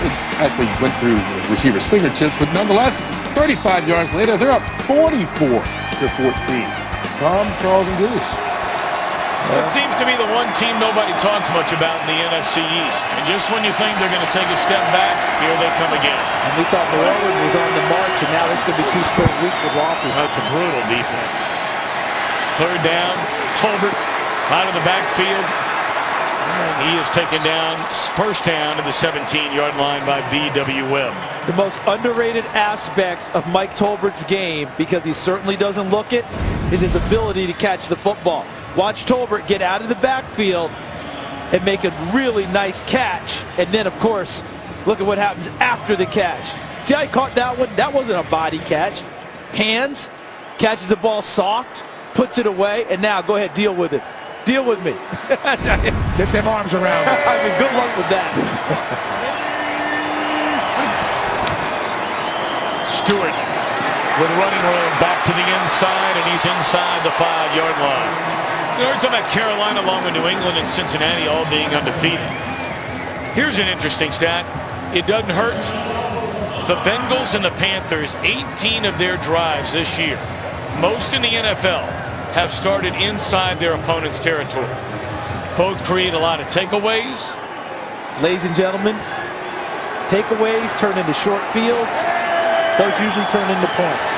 It actually went through the receiver's fingertips, but nonetheless, 35 yards later, they're up 44-14. Tom, Charles, and Goose. It seems to be the one team nobody talks much about in the NFC East. And just when you think they're going to take a step back, here they come again. And we thought New Orleans was on the march, and now this could be 2 straight weeks with losses. That's a brutal defense. Third down, Tolbert out of the backfield. And he is taken down, first down to the 17-yard line by BWM. The most underrated aspect of Mike Tolbert's game, because he certainly doesn't look it, is his ability to catch the football. Watch Tolbert get out of the backfield and make a really nice catch. And then, of course, look at what happens after the catch. See how he caught that one? That wasn't a body catch. Hands, catches the ball soft, puts it away, and now go ahead, deal with it. Deal with me. Get them arms around. I mean, good luck with that. Stewart with running room back to the inside, and he's inside the 5-yard line. You know, we're talking about Carolina along with New England and Cincinnati all being undefeated. Here's an interesting stat. It doesn't hurt. The Bengals and the Panthers, 18 of their drives this year, most in the NFL, have started inside their opponent's territory. Both create a lot of takeaways. Ladies and gentlemen, takeaways turn into short fields. Those usually turn into points.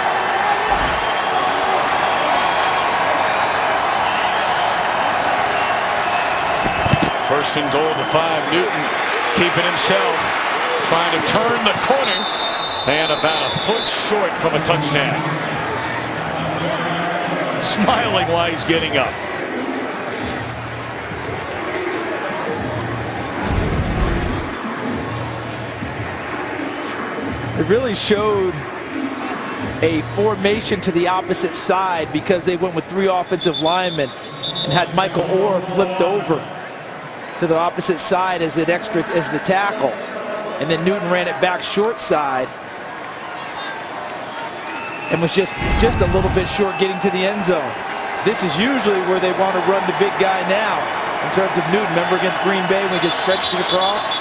First and goal to 5. Newton keeping himself, trying to turn the corner, and about a foot short from a touchdown. Smiling while he's getting up. It really showed a formation to the opposite side because they went with 3 offensive linemen and had Michael Orr flipped over to the opposite side as the tackle, and then Newton ran it back short side and was just a little bit short getting to the end zone. This is usually where they want to run the big guy now in terms of Newton. Remember against Green Bay when we just stretched it across?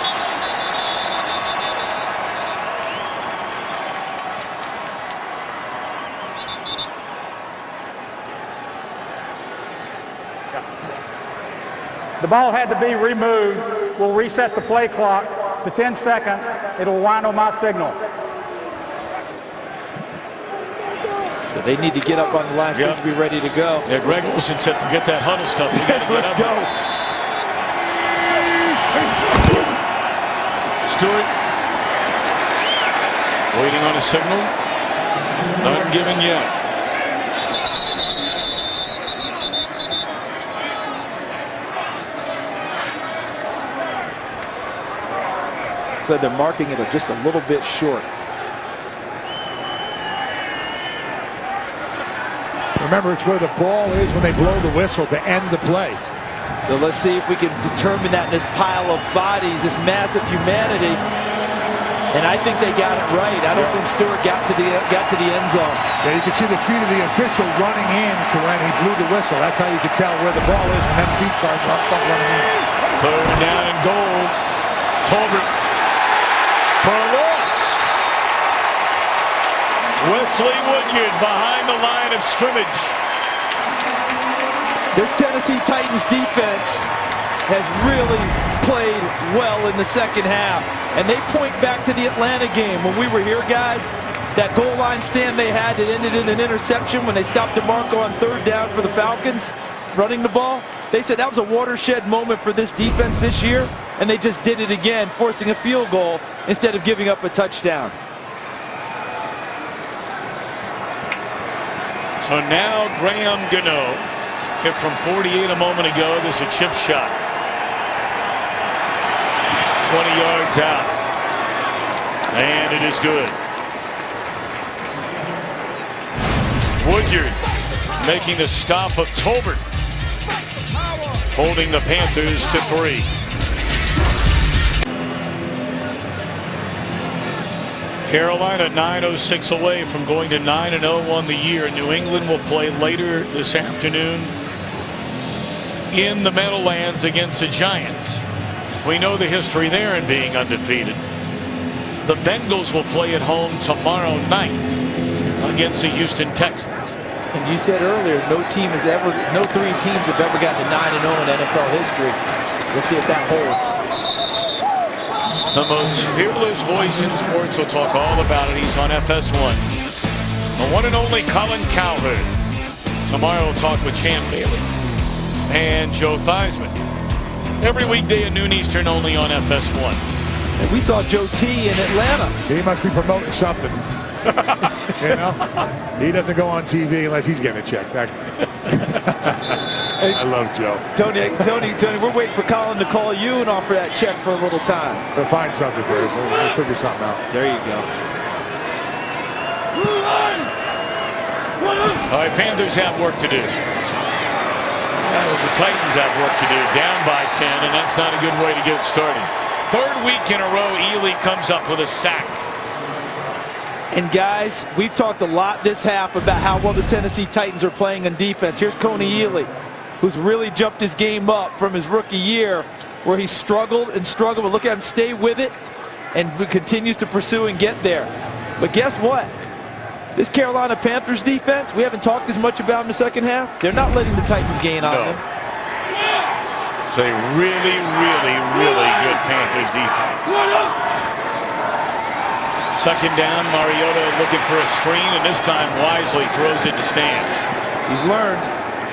The ball had to be removed. We'll reset the play clock to 10 seconds. It'll wind on my signal. So they need to get up on the line to be ready to go. Yeah, Greg Olsen said, forget that huddle stuff. We gotta get Let's up. go. Stewart waiting on a signal. None given yet. So they're marking it just a little bit short. Remember, it's where the ball is when they blow the whistle to end the play. So let's see if we can determine that in this pile of bodies, this massive humanity. And I think they got it right. I don't think Stewart got to the end zone. Yeah, you can see the feet of the official running in to when he blew the whistle. That's how you can tell where the ball is when them feet start running in. Third down and goal. Tolbert for a loss. Wesley Woodyard behind the line of scrimmage. This Tennessee Titans defense has really played well in the second half. And they point back to the Atlanta game when we were here, guys. That goal line stand they had that ended in an interception when they stopped DeMarco on 3rd down for the Falcons running the ball. They said that was a watershed moment for this defense this year, and they just did it again, forcing a field goal instead of giving up a touchdown. So now Graham Gano hit from 48 a moment ago. This is a chip shot. 20 yards out. And it is good. Woodyard making the stop of Tolbert, holding the Panthers to 3. Carolina 9:06 away from going to 9-0 on the year. New England will play later this afternoon in the Meadowlands against the Giants. We know the history there in being undefeated. The Bengals will play at home tomorrow night against the Houston Texans. And you said earlier, no three teams have ever gotten to 9-0 in NFL history. Let's see if that holds. The most fearless voice in sports will talk all about it. He's on FS1. The one and only Colin Cowherd. Tomorrow we'll talk with Chan Bailey and Joe Theismann. Every weekday at noon Eastern, only on FS1. And we saw Joe T in Atlanta. He must be promoting something. You know, he doesn't go on TV unless he's getting a check back. I love Joe. Tony, we're waiting for Colin to call you and offer that check for a little time. We'll find something first. We'll figure something out. There you go. All right, Panthers have work to do. The Titans have work to do. Down by 10, and that's not a good way to get started. Third week in a row, Ely comes up with a sack. And guys, we've talked a lot this half about how well the Tennessee Titans are playing on defense. Here's Coney Ely, who's really jumped his game up from his rookie year, where he struggled and struggled. But look at him stay with it and continues to pursue and get there. But guess what? This Carolina Panthers defense, we haven't talked as much about in the second half. They're not letting the Titans gain on them. It's a really, really, really good Panthers defense. Second down, Mariota looking for a screen, and this time wisely throws it to stands. He's learned.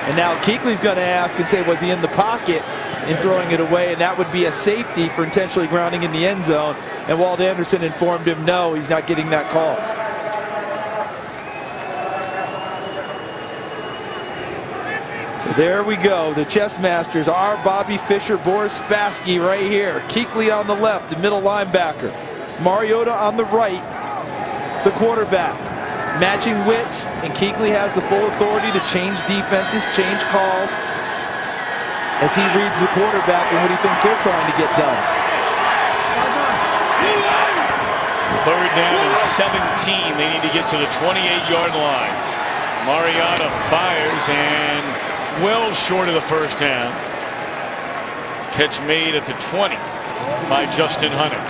And now Kuechly's going to ask and say, was he in the pocket in throwing it away? And that would be a safety for intentionally grounding in the end zone. And Walt Anderson informed him, no, he's not getting that call. So there we go. The chess masters are Bobby Fischer, Boris Spassky right here. Kuechly on the left, the middle linebacker. Mariota on the right, the quarterback. Matching wits, and Kuechly has the full authority to change defenses, change calls as he reads the quarterback and what he thinks they're trying to get done. Third down and 17. They need to get to the 28-yard line. Mariota fires and well short of the first down. Catch made at the 20 by Justin Hunter.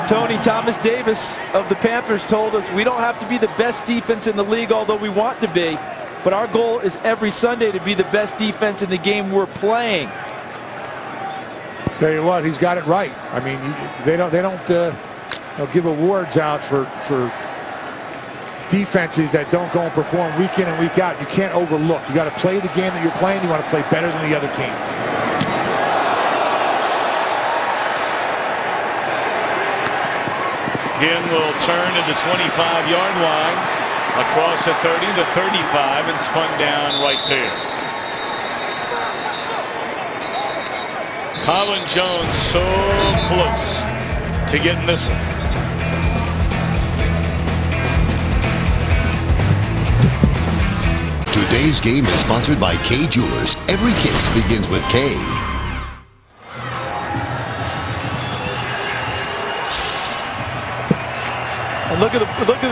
Tony, Thomas Davis of the Panthers told us we don't have to be the best defense in the league, although we want to be, but our goal is every Sunday to be the best defense in the game we're playing. Tell you what, he's got it right. I mean, they don't give awards out for defenses that don't go and perform week in and week out. You can't overlook. You got to play the game that you're playing. You want to play better than the other team. Ginn will turn at the 25-yard line, across the 30 to 35, and spun down right there. Colin Jones so close to getting this one. Today's game is sponsored by K Jewelers. Every kiss begins with K. And look at the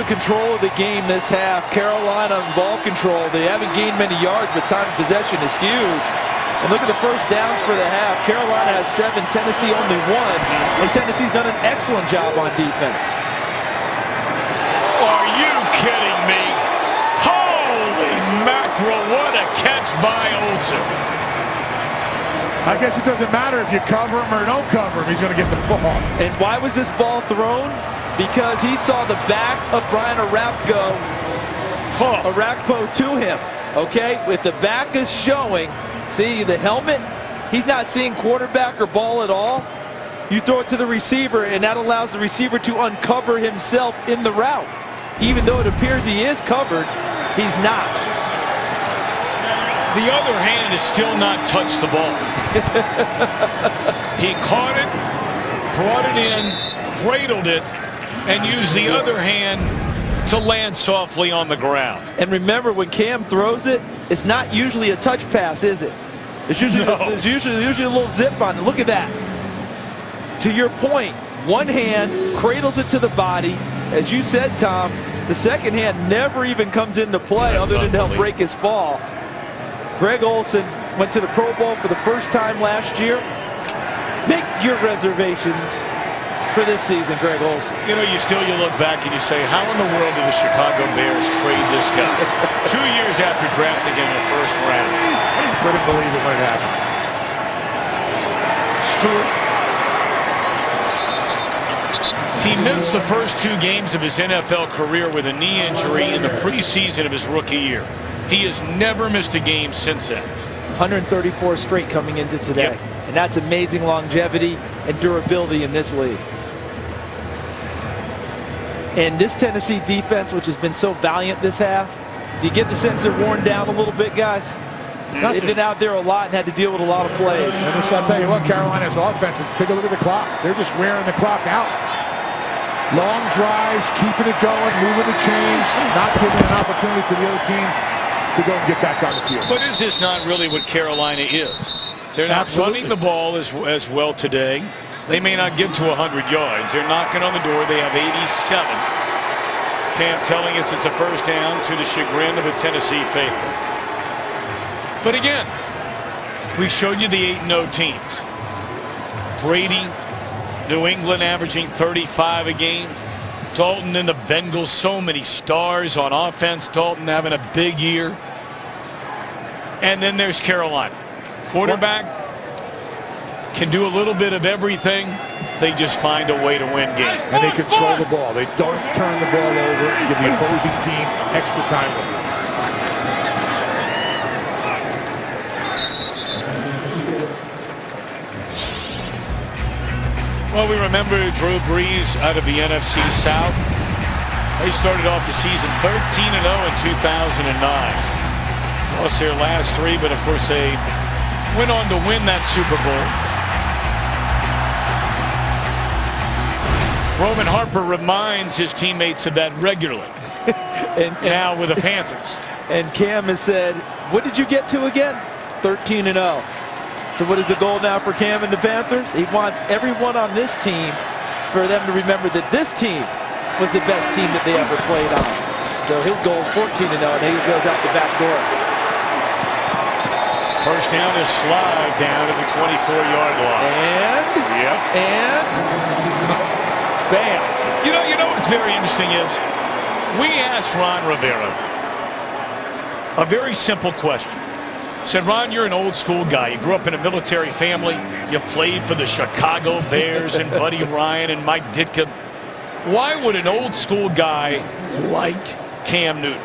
control of the game this half. Carolina in ball control. They haven't gained many yards, but time of possession is huge. And look at the first downs for the half. Carolina has 7, Tennessee only 1. And Tennessee's done an excellent job on defense. Are you kidding me? Holy mackerel, what a catch by Olsen. I guess it doesn't matter if you cover him or don't cover him. He's going to get the ball. And why was this ball thrown? Because he saw the back of Brian Arakpo to him. Okay, if the back is showing, see the helmet he's not seeing quarterback or ball at all. You throw it to the receiver, and that allows the receiver to uncover himself in the route. Even though it appears he is covered, he's not. The other hand has still not touched the ball. He caught it, brought it in, cradled it, and used the other hand to land softly on the ground. And remember, when Cam throws it, it's not usually a touch pass, is it? There's usually, there's usually a little zip on it. Look at that. To your point, one hand cradles it to the body. As you said, Tom, the second hand never even comes into play other than to help break his fall. Greg Olsen went to the Pro Bowl for the first time last year. Make your reservations for this season, Greg Olsen. You know, you look back and you say, how in the world did the Chicago Bears trade this guy? 2 years after drafting him in the first round. Couldn't believe it when it happened. Stewart. He missed the first 2 games of his NFL career with a knee injury in the preseason of his rookie year. He has never missed a game since then. 134 straight coming into today. Yep. And that's amazing longevity and durability in this league. And this Tennessee defense, which has been so valiant this half, do you get the sense they're worn down a little bit, guys? They've been out there a lot and had to deal with a lot of plays. And I'll tell you what, Carolina's offensive, take a look at the clock. They're just wearing the clock out. Long drives, keeping it going, moving the chains, not giving an opportunity to the other team to go and get back on the field. But is this not really what Carolina is? They're not running the ball as well today. They may not get to 100 yards. They're knocking on the door. They have 87. Cam telling us it's a first down to the chagrin of the Tennessee faithful. But again, we showed you the 8-0 teams. Brady, New England averaging 35 a game. Dalton and the Bengals, so many stars on offense. Dalton having a big year. And then there's Carolina. Quarterback can do a little bit of everything. They just find a way to win games. And they control the ball. They don't turn the ball over and give the opposing team extra time with it. Well, we remember Drew Brees out of the NFC South. They started off the season 13-0 in 2009. Lost their last 3, but of course they went on to win that Super Bowl. Roman Harper reminds his teammates of that regularly. and now with the Panthers. And Cam has said, what did you get to again? 13-0. So what is the goal now for Cam and the Panthers? He wants everyone on this team for them to remember that this team was the best team that they ever played on. So his goal is 14-0, and he goes out the back door. First down is slide down to the 24-yard line. And bam. You know what's very interesting is we asked Ron Rivera a very simple question. Said, Ron, you're an old school guy. You grew up in a military family. You played for the Chicago Bears and Buddy Ryan and Mike Ditka. Why would an old school guy like Cam Newton?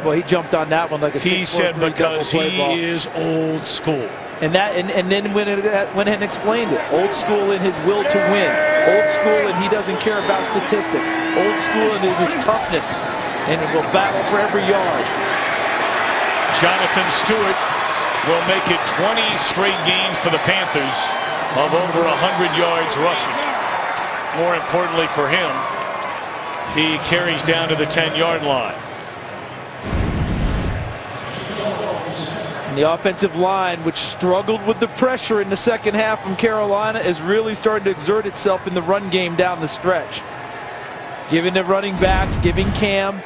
Well, he jumped on that one like a 6'4", He said because he is old school. And then went ahead and explained it. Old school in his will to win. Old school and he doesn't care about statistics. Old school in his toughness. And he will battle for every yard. Jonathan Stewart will make it 20 straight games for the Panthers of over 100 yards rushing. More importantly for him, he carries down to the 10-yard line. And the offensive line, which struggled with the pressure in the second half from Carolina, is really starting to exert itself in the run game down the stretch. Giving the running backs, giving Cam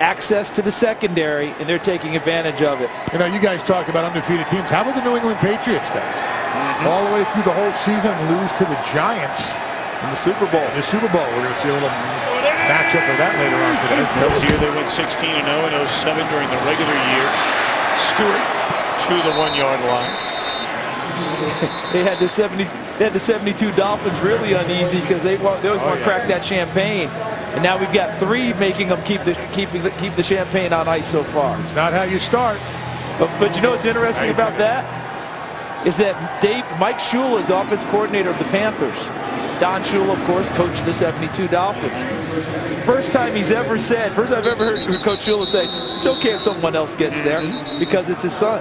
access to the secondary, and they're taking advantage of it. You know, you guys talk about undefeated teams. How about the New England Patriots, guys? All the way through the whole season, lose to the Giants in the Super Bowl. In the Super Bowl, we're going to see a little matchup of that later on today. This year they went 16-0 in 07 during the regular year. Stewart to the 1-yard line. They had the 72 Dolphins really uneasy because they always want to crack that champagne. And now we've got 3 making them keep the champagne on ice so far. It's not how you start. But you know what's interesting about that? is that Mike Shula is the offense coordinator of the Panthers. Don Shula, of course, coached the 72 Dolphins. First time I've ever heard Coach Shula say, it's okay if someone else gets there because it's his son.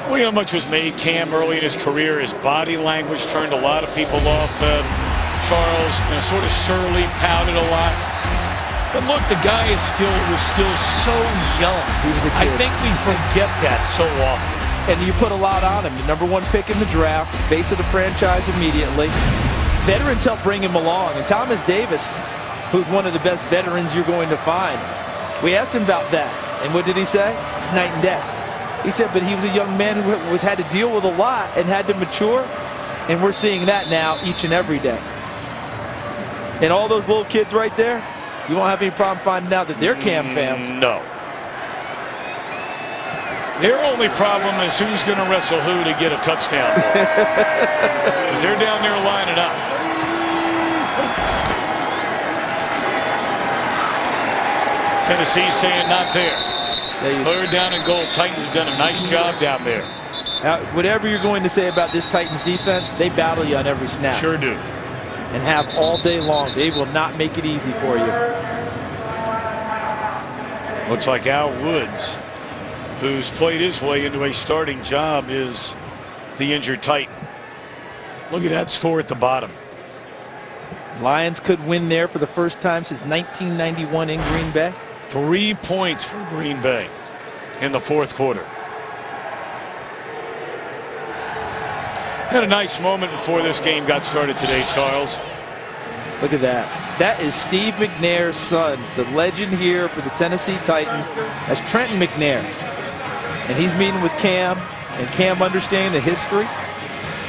Well, you know, much was made, Cam, early in his career. His body language turned a lot of people off. Charles, you know, sort of surly, pouted a lot. But look, the guy was still so young. He was a kid. I think we forget that so often. And you put a lot on him. The #1 pick in the draft, face of the franchise immediately. Veterans helped bring him along. And Thomas Davis, who's one of the best veterans you're going to find, we asked him about that. And what did he say? It's night and day. He said, but he was a young man who had to deal with a lot and had to mature. And we're seeing that now each and every day. And all those little kids right there, you won't have any problem finding out that they're Cam fans. No. Their only problem is who's going to wrestle who to get a touchdown ball. Because they're down there lining up. Tennessee saying not there. 3rd down and goal. Titans have done a nice job down there. Whatever you're going to say about this Titans defense, they battle you on every snap. Sure do. And have all day long. They will not make it easy for you. Looks like Al Woods, who's played his way into a starting job, is the injured Titan. Look at that score at the bottom. Lions could win there for the first time since 1991 in Green Bay. 3 points for Green Bay in the 4th quarter. Had a nice moment before this game got started today, Charles. Look at that. That is Steve McNair's son, the legend here for the Tennessee Titans. That's Trenton McNair. And he's meeting with Cam, and Cam understanding the history,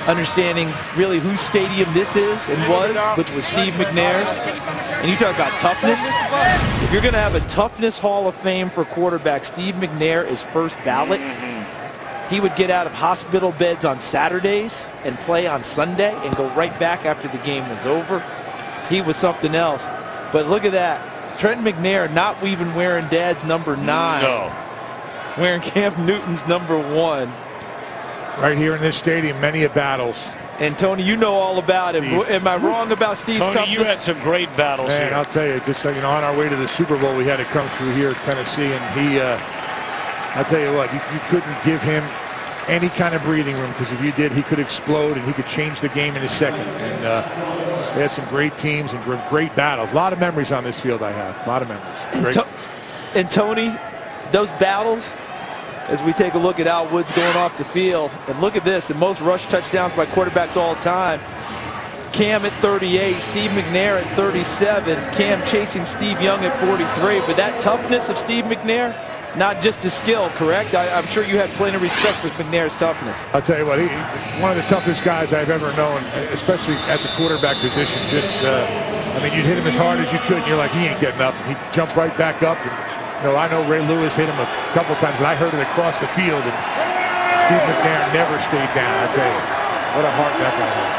understanding really whose stadium this is and was, which was Steve McNair's. And you talk about toughness. If you're going to have a toughness Hall of Fame for quarterback, Steve McNair is first ballot. He would get out of hospital beds on Saturdays and play on Sunday and go right back after the game was over. He was something else. But look at that. Trenton McNair not even wearing Dad's number 9. No. Wearing Cam Newton's number 1. Right here in this stadium, many a battles. And Tony, you know all about him. Am I wrong about Steve's toughness? Tony, you had some great battles here. I'll tell you, just on our way to the Super Bowl, we had to come through here at Tennessee, and he, I'll tell you what, you couldn't give him any kind of breathing room, because if you did, he could explode and he could change the game in a second. And they had some great teams and great battles. A lot of memories on this field I have. A lot of memories. And Tony, those battles, as we take a look at Al Woods going off the field, and look at this, the most rush touchdowns by quarterbacks all time. Cam at 38, Steve McNair at 37, Cam chasing Steve Young at 43. But that toughness of Steve McNair, not just his skill, correct? I'm sure you had plenty of respect for McNair's toughness. I'll tell you what, one of the toughest guys I've ever known, especially at the quarterback position. Just, I mean, you'd hit him as hard as you could, and you're like, he ain't getting up. And he'd jump right back up. And, you know, I know Ray Lewis hit him a couple times, and I heard it across the field. And Steve McNair never stayed down, I tell you. What a heart that guy had.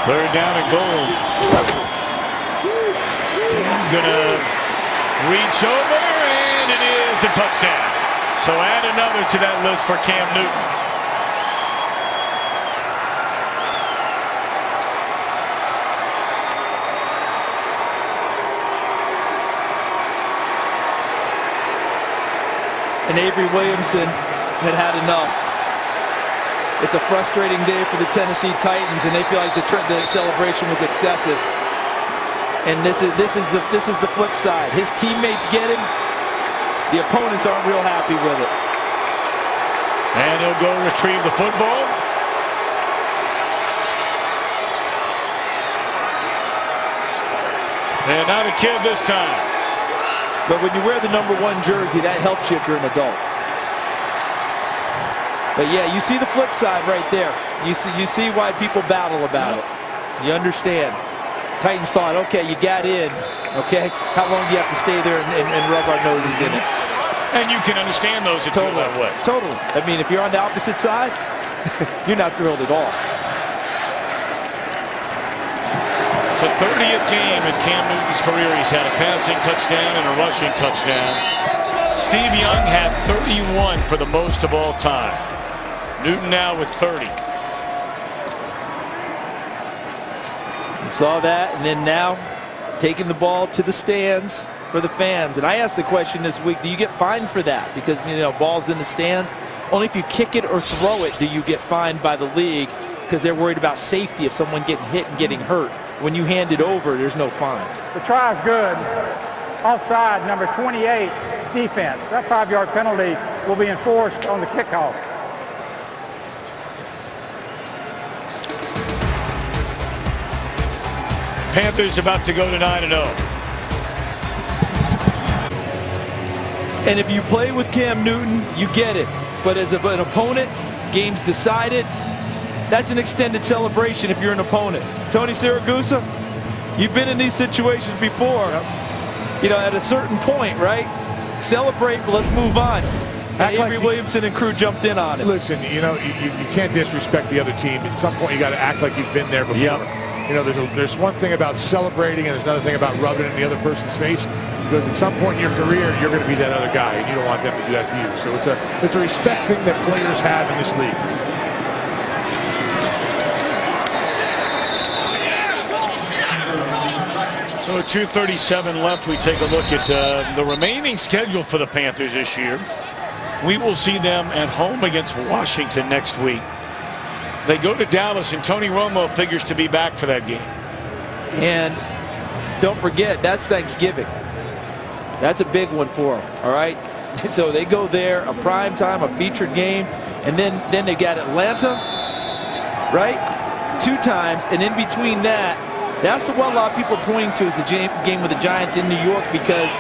3rd down and goal. Gonna reach over, and it is a touchdown. So add another to that list for Cam Newton. And Avery Williamson had enough. It's a frustrating day for the Tennessee Titans, and they feel like the celebration was excessive. And this is the flip side. His teammates get him. The opponents aren't real happy with it. And he'll go retrieve the football. And not a kid this time. But when you wear the number 1 jersey, that helps you if you're an adult. But yeah, you see the flip side right there. You see why people battle about it. You understand. Titans thought, okay, you got in. Okay, how long do you have to stay there and rub our noses in it? And you can understand those that feel that way. Totally. I mean, if you're on the opposite side, you're not thrilled at all. It's a 30th game in Cam Newton's career. He's had a passing touchdown and a rushing touchdown. Steve Young had 31 for the most of all time. Newton now with 30. You saw that, and then now taking the ball to the stands for the fans. And I asked the question this week, do you get fined for that? Because, you know, ball's in the stands. Only if you kick it or throw it do you get fined by the league, because they're worried about safety of someone getting hit and getting hurt. When you hand it over, there's no fine. The try is good. Offside, number 28, defense. That 5-yard penalty will be enforced on the kickoff. Panthers about to go to 9-0. And if you play with Cam Newton, you get it. But as an opponent, game's decided. That's an extended celebration if you're an opponent. Tony Siragusa, you've been in these situations before. You know, at a certain point, right? Celebrate, but let's move on. Avery Williamson and crew jumped in on it. Listen, you know, you can't disrespect the other team. At some point, you got to act like you've been there before. Yep. You know, there's one thing about celebrating, and there's another thing about rubbing it in the other person's face. Because at some point in your career, you're going to be that other guy, and you don't want them to do that to you. So it's a respect thing that players have in this league. So 2:37 left. We take a look at the remaining schedule for the Panthers this year. We will see them at home against Washington next week. They go to Dallas, and Tony Romo figures to be back for that game. And don't forget, that's Thanksgiving. That's a big one for them, all right? So they go there, a prime time, a featured game, and then they got Atlanta, right? 2 times, and in between that, that's what a lot of people are pointing to as the game with the Giants in New York, because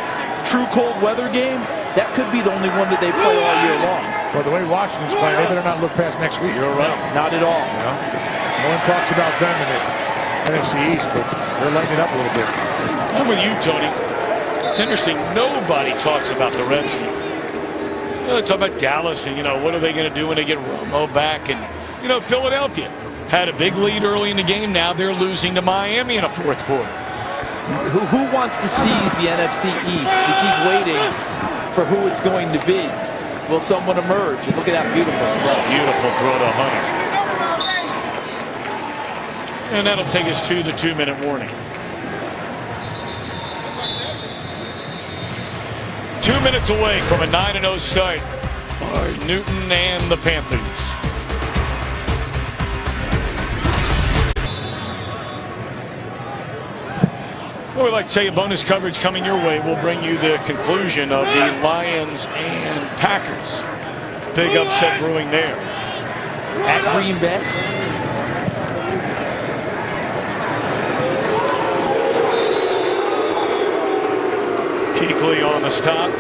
true cold weather game, that could be the only one that they play all year long. Well, the way Washington's playing, they better not look past next week. You're right. Not at all. You know? No one talks about them in the NFC East, but they're lighting it up a little bit. I'm with you, Tony. It's interesting. Nobody talks about the Redskins. You know, they talk about Dallas and, you know, what are they going to do when they get Romo back? And, you know, Philadelphia had a big lead early in the game. Now they're losing to Miami in a 4th quarter. Who wants to seize the NFC East? We keep waiting for who it's going to be. Will someone emerge? And look at that beautiful throw. Beautiful throw to Hunter. And that'll take us to the 2-minute warning. 2 minutes away from a 9-0 start for Newton and the Panthers. Well, we'd like to tell you bonus coverage coming your way. We'll bring you the conclusion of the Lions and Packers. Big upset brewing there. At Green Bay. Kuechly on the stop.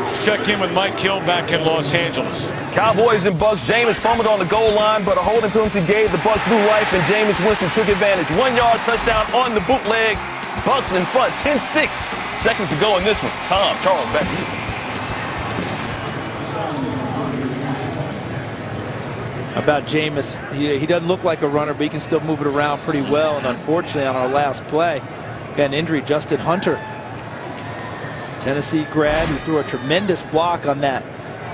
Let's check in with Mike Hill back in Los Angeles. Cowboys and Bucks. Jameis fumbled on the goal line, but a holding penalty gave the Bucks new life, and Jameis Winston took advantage. 1-yard touchdown on the bootleg. Bucks in front, 10-6 seconds to go in this one. Tom, Charles, back to you. How about Jameis? He doesn't look like a runner, but he can still move it around pretty well. And unfortunately, on our last play, got an injury. Justin Hunter, Tennessee grad, who threw a tremendous block on that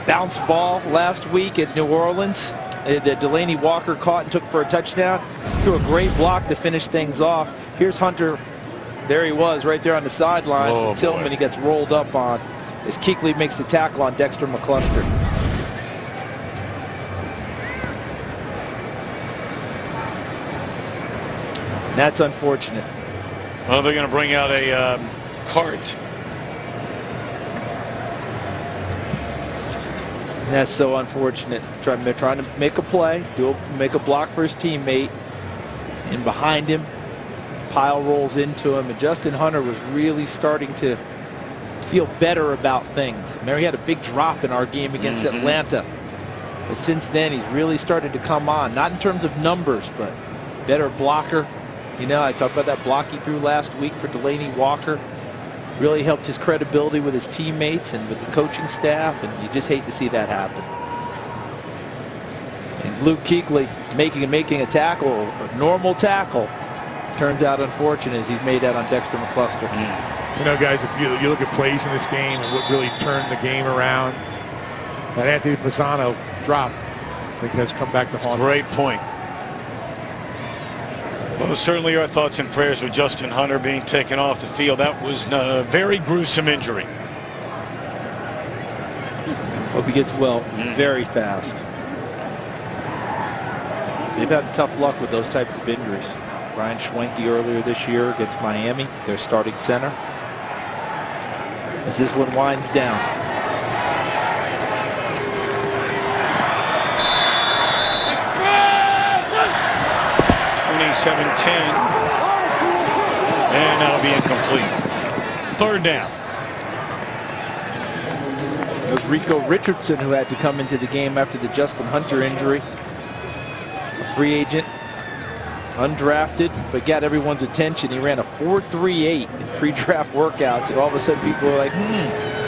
bounce ball last week at New Orleans that Delaney Walker caught and took for a touchdown. Threw a great block to finish things off. Here's Hunter. There he was right there on the sideline. Oh, Tillman, he gets rolled up on as Kuechly makes the tackle on Dexter McCluster. That's unfortunate. Well, they're going to bring out a cart. That's so unfortunate. Trying to make a play, make a block for his teammate, and behind him, pile rolls into him, and Justin Hunter was really starting to feel better about things. Remember, he had a big drop in our game against Atlanta, but since then he's really started to come on. Not in terms of numbers, but better blocker. You know, I talked about that block he threw last week for Delaney Walker. Really helped his credibility with his teammates and with the coaching staff, and you just hate to see that happen. And Luke Kuechly making a tackle, a normal tackle, turns out unfortunate as he's made that on Dexter McClusker. You know, guys, if you look at plays in this game and what really turned the game around, that Anthony Pisano drop, I think, has come back to haunt. Great point. Well, certainly our thoughts and prayers with Justin Hunter being taken off the field. That was a very gruesome injury. Hope he gets well very fast. They've had tough luck with those types of injuries. Brian Schwenke earlier this year against Miami, their starting center. As this one winds down. 27-10. And that'll be incomplete. Third down. It was Rico Richardson who had to come into the game after the Justin Hunter injury. A free agent, undrafted, but got everyone's attention. He ran a 4.38 in pre-draft workouts, and all of a sudden people were like,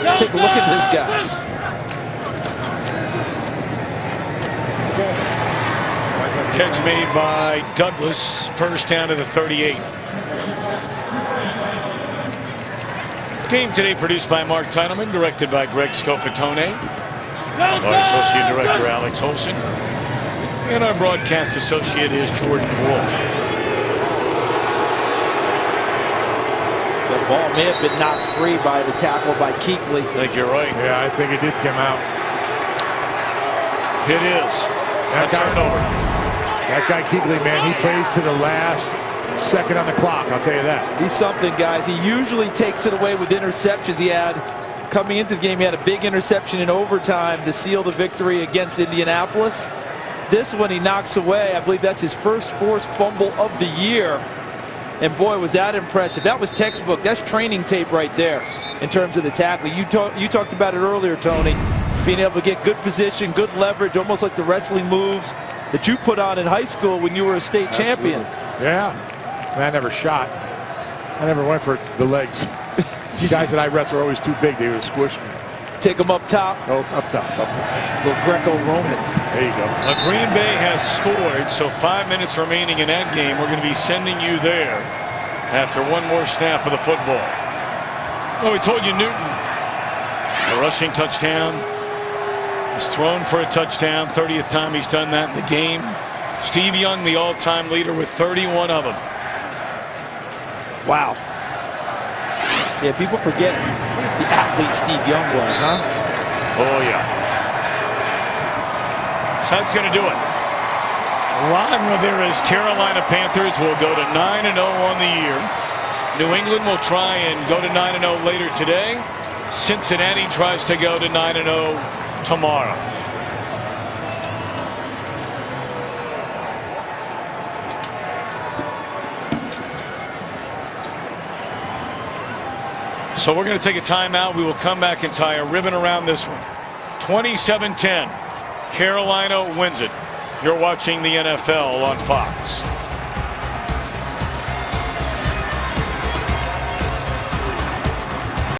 let's take a look at this guy. Catch made by Douglas. First down to the 38. Game today produced by Mark Teitelman, directed by Greg Scopatone. Our associate director, Alex Olson. And our broadcast associate is Jordan Wolf. The ball may have been knocked free by the tackle by Kuechly. I think you're right. Yeah, I think it did come out. It is. A turnover. That guy Kuechly, man, he plays to the last second on the clock, I'll tell you that. He's something, guys. He usually takes it away with interceptions. He had, coming into the game, he had a big interception in overtime to seal the victory against Indianapolis. This one he knocks away. I believe that's his first forced fumble of the year. And boy, was that impressive. That was textbook. That's training tape right there in terms of the tackle. You talked about it earlier, Tony. Being able to get good position, good leverage, almost like the wrestling moves that you put on in high school when you were a state champion. Yeah. Man, I never shot. I never went for the legs. You guys that I wrestle are always too big. They would squish me. Take them up top. Oh, up top, up top. Little Greco-Roman. There you go. Green Bay has scored, so 5 minutes remaining in that game. We're going to be sending you there after one more snap of the football. Well, we told you Newton, a rushing touchdown. He's thrown for a touchdown. 30th time he's done that in the game. Steve Young, the all-time leader, with 31 of them. Wow. Yeah, people forget the athlete Steve Young was, huh? Oh, yeah. So that's going to do it. Ron Rivera's Carolina Panthers will go to 9-0 on the year. New England will try and go to 9-0 later today. Cincinnati tries to go to 9-0 tomorrow. So we're going to take a timeout. We will come back and tie a ribbon around this one. 27-10. Carolina wins it. You're watching the NFL on Fox.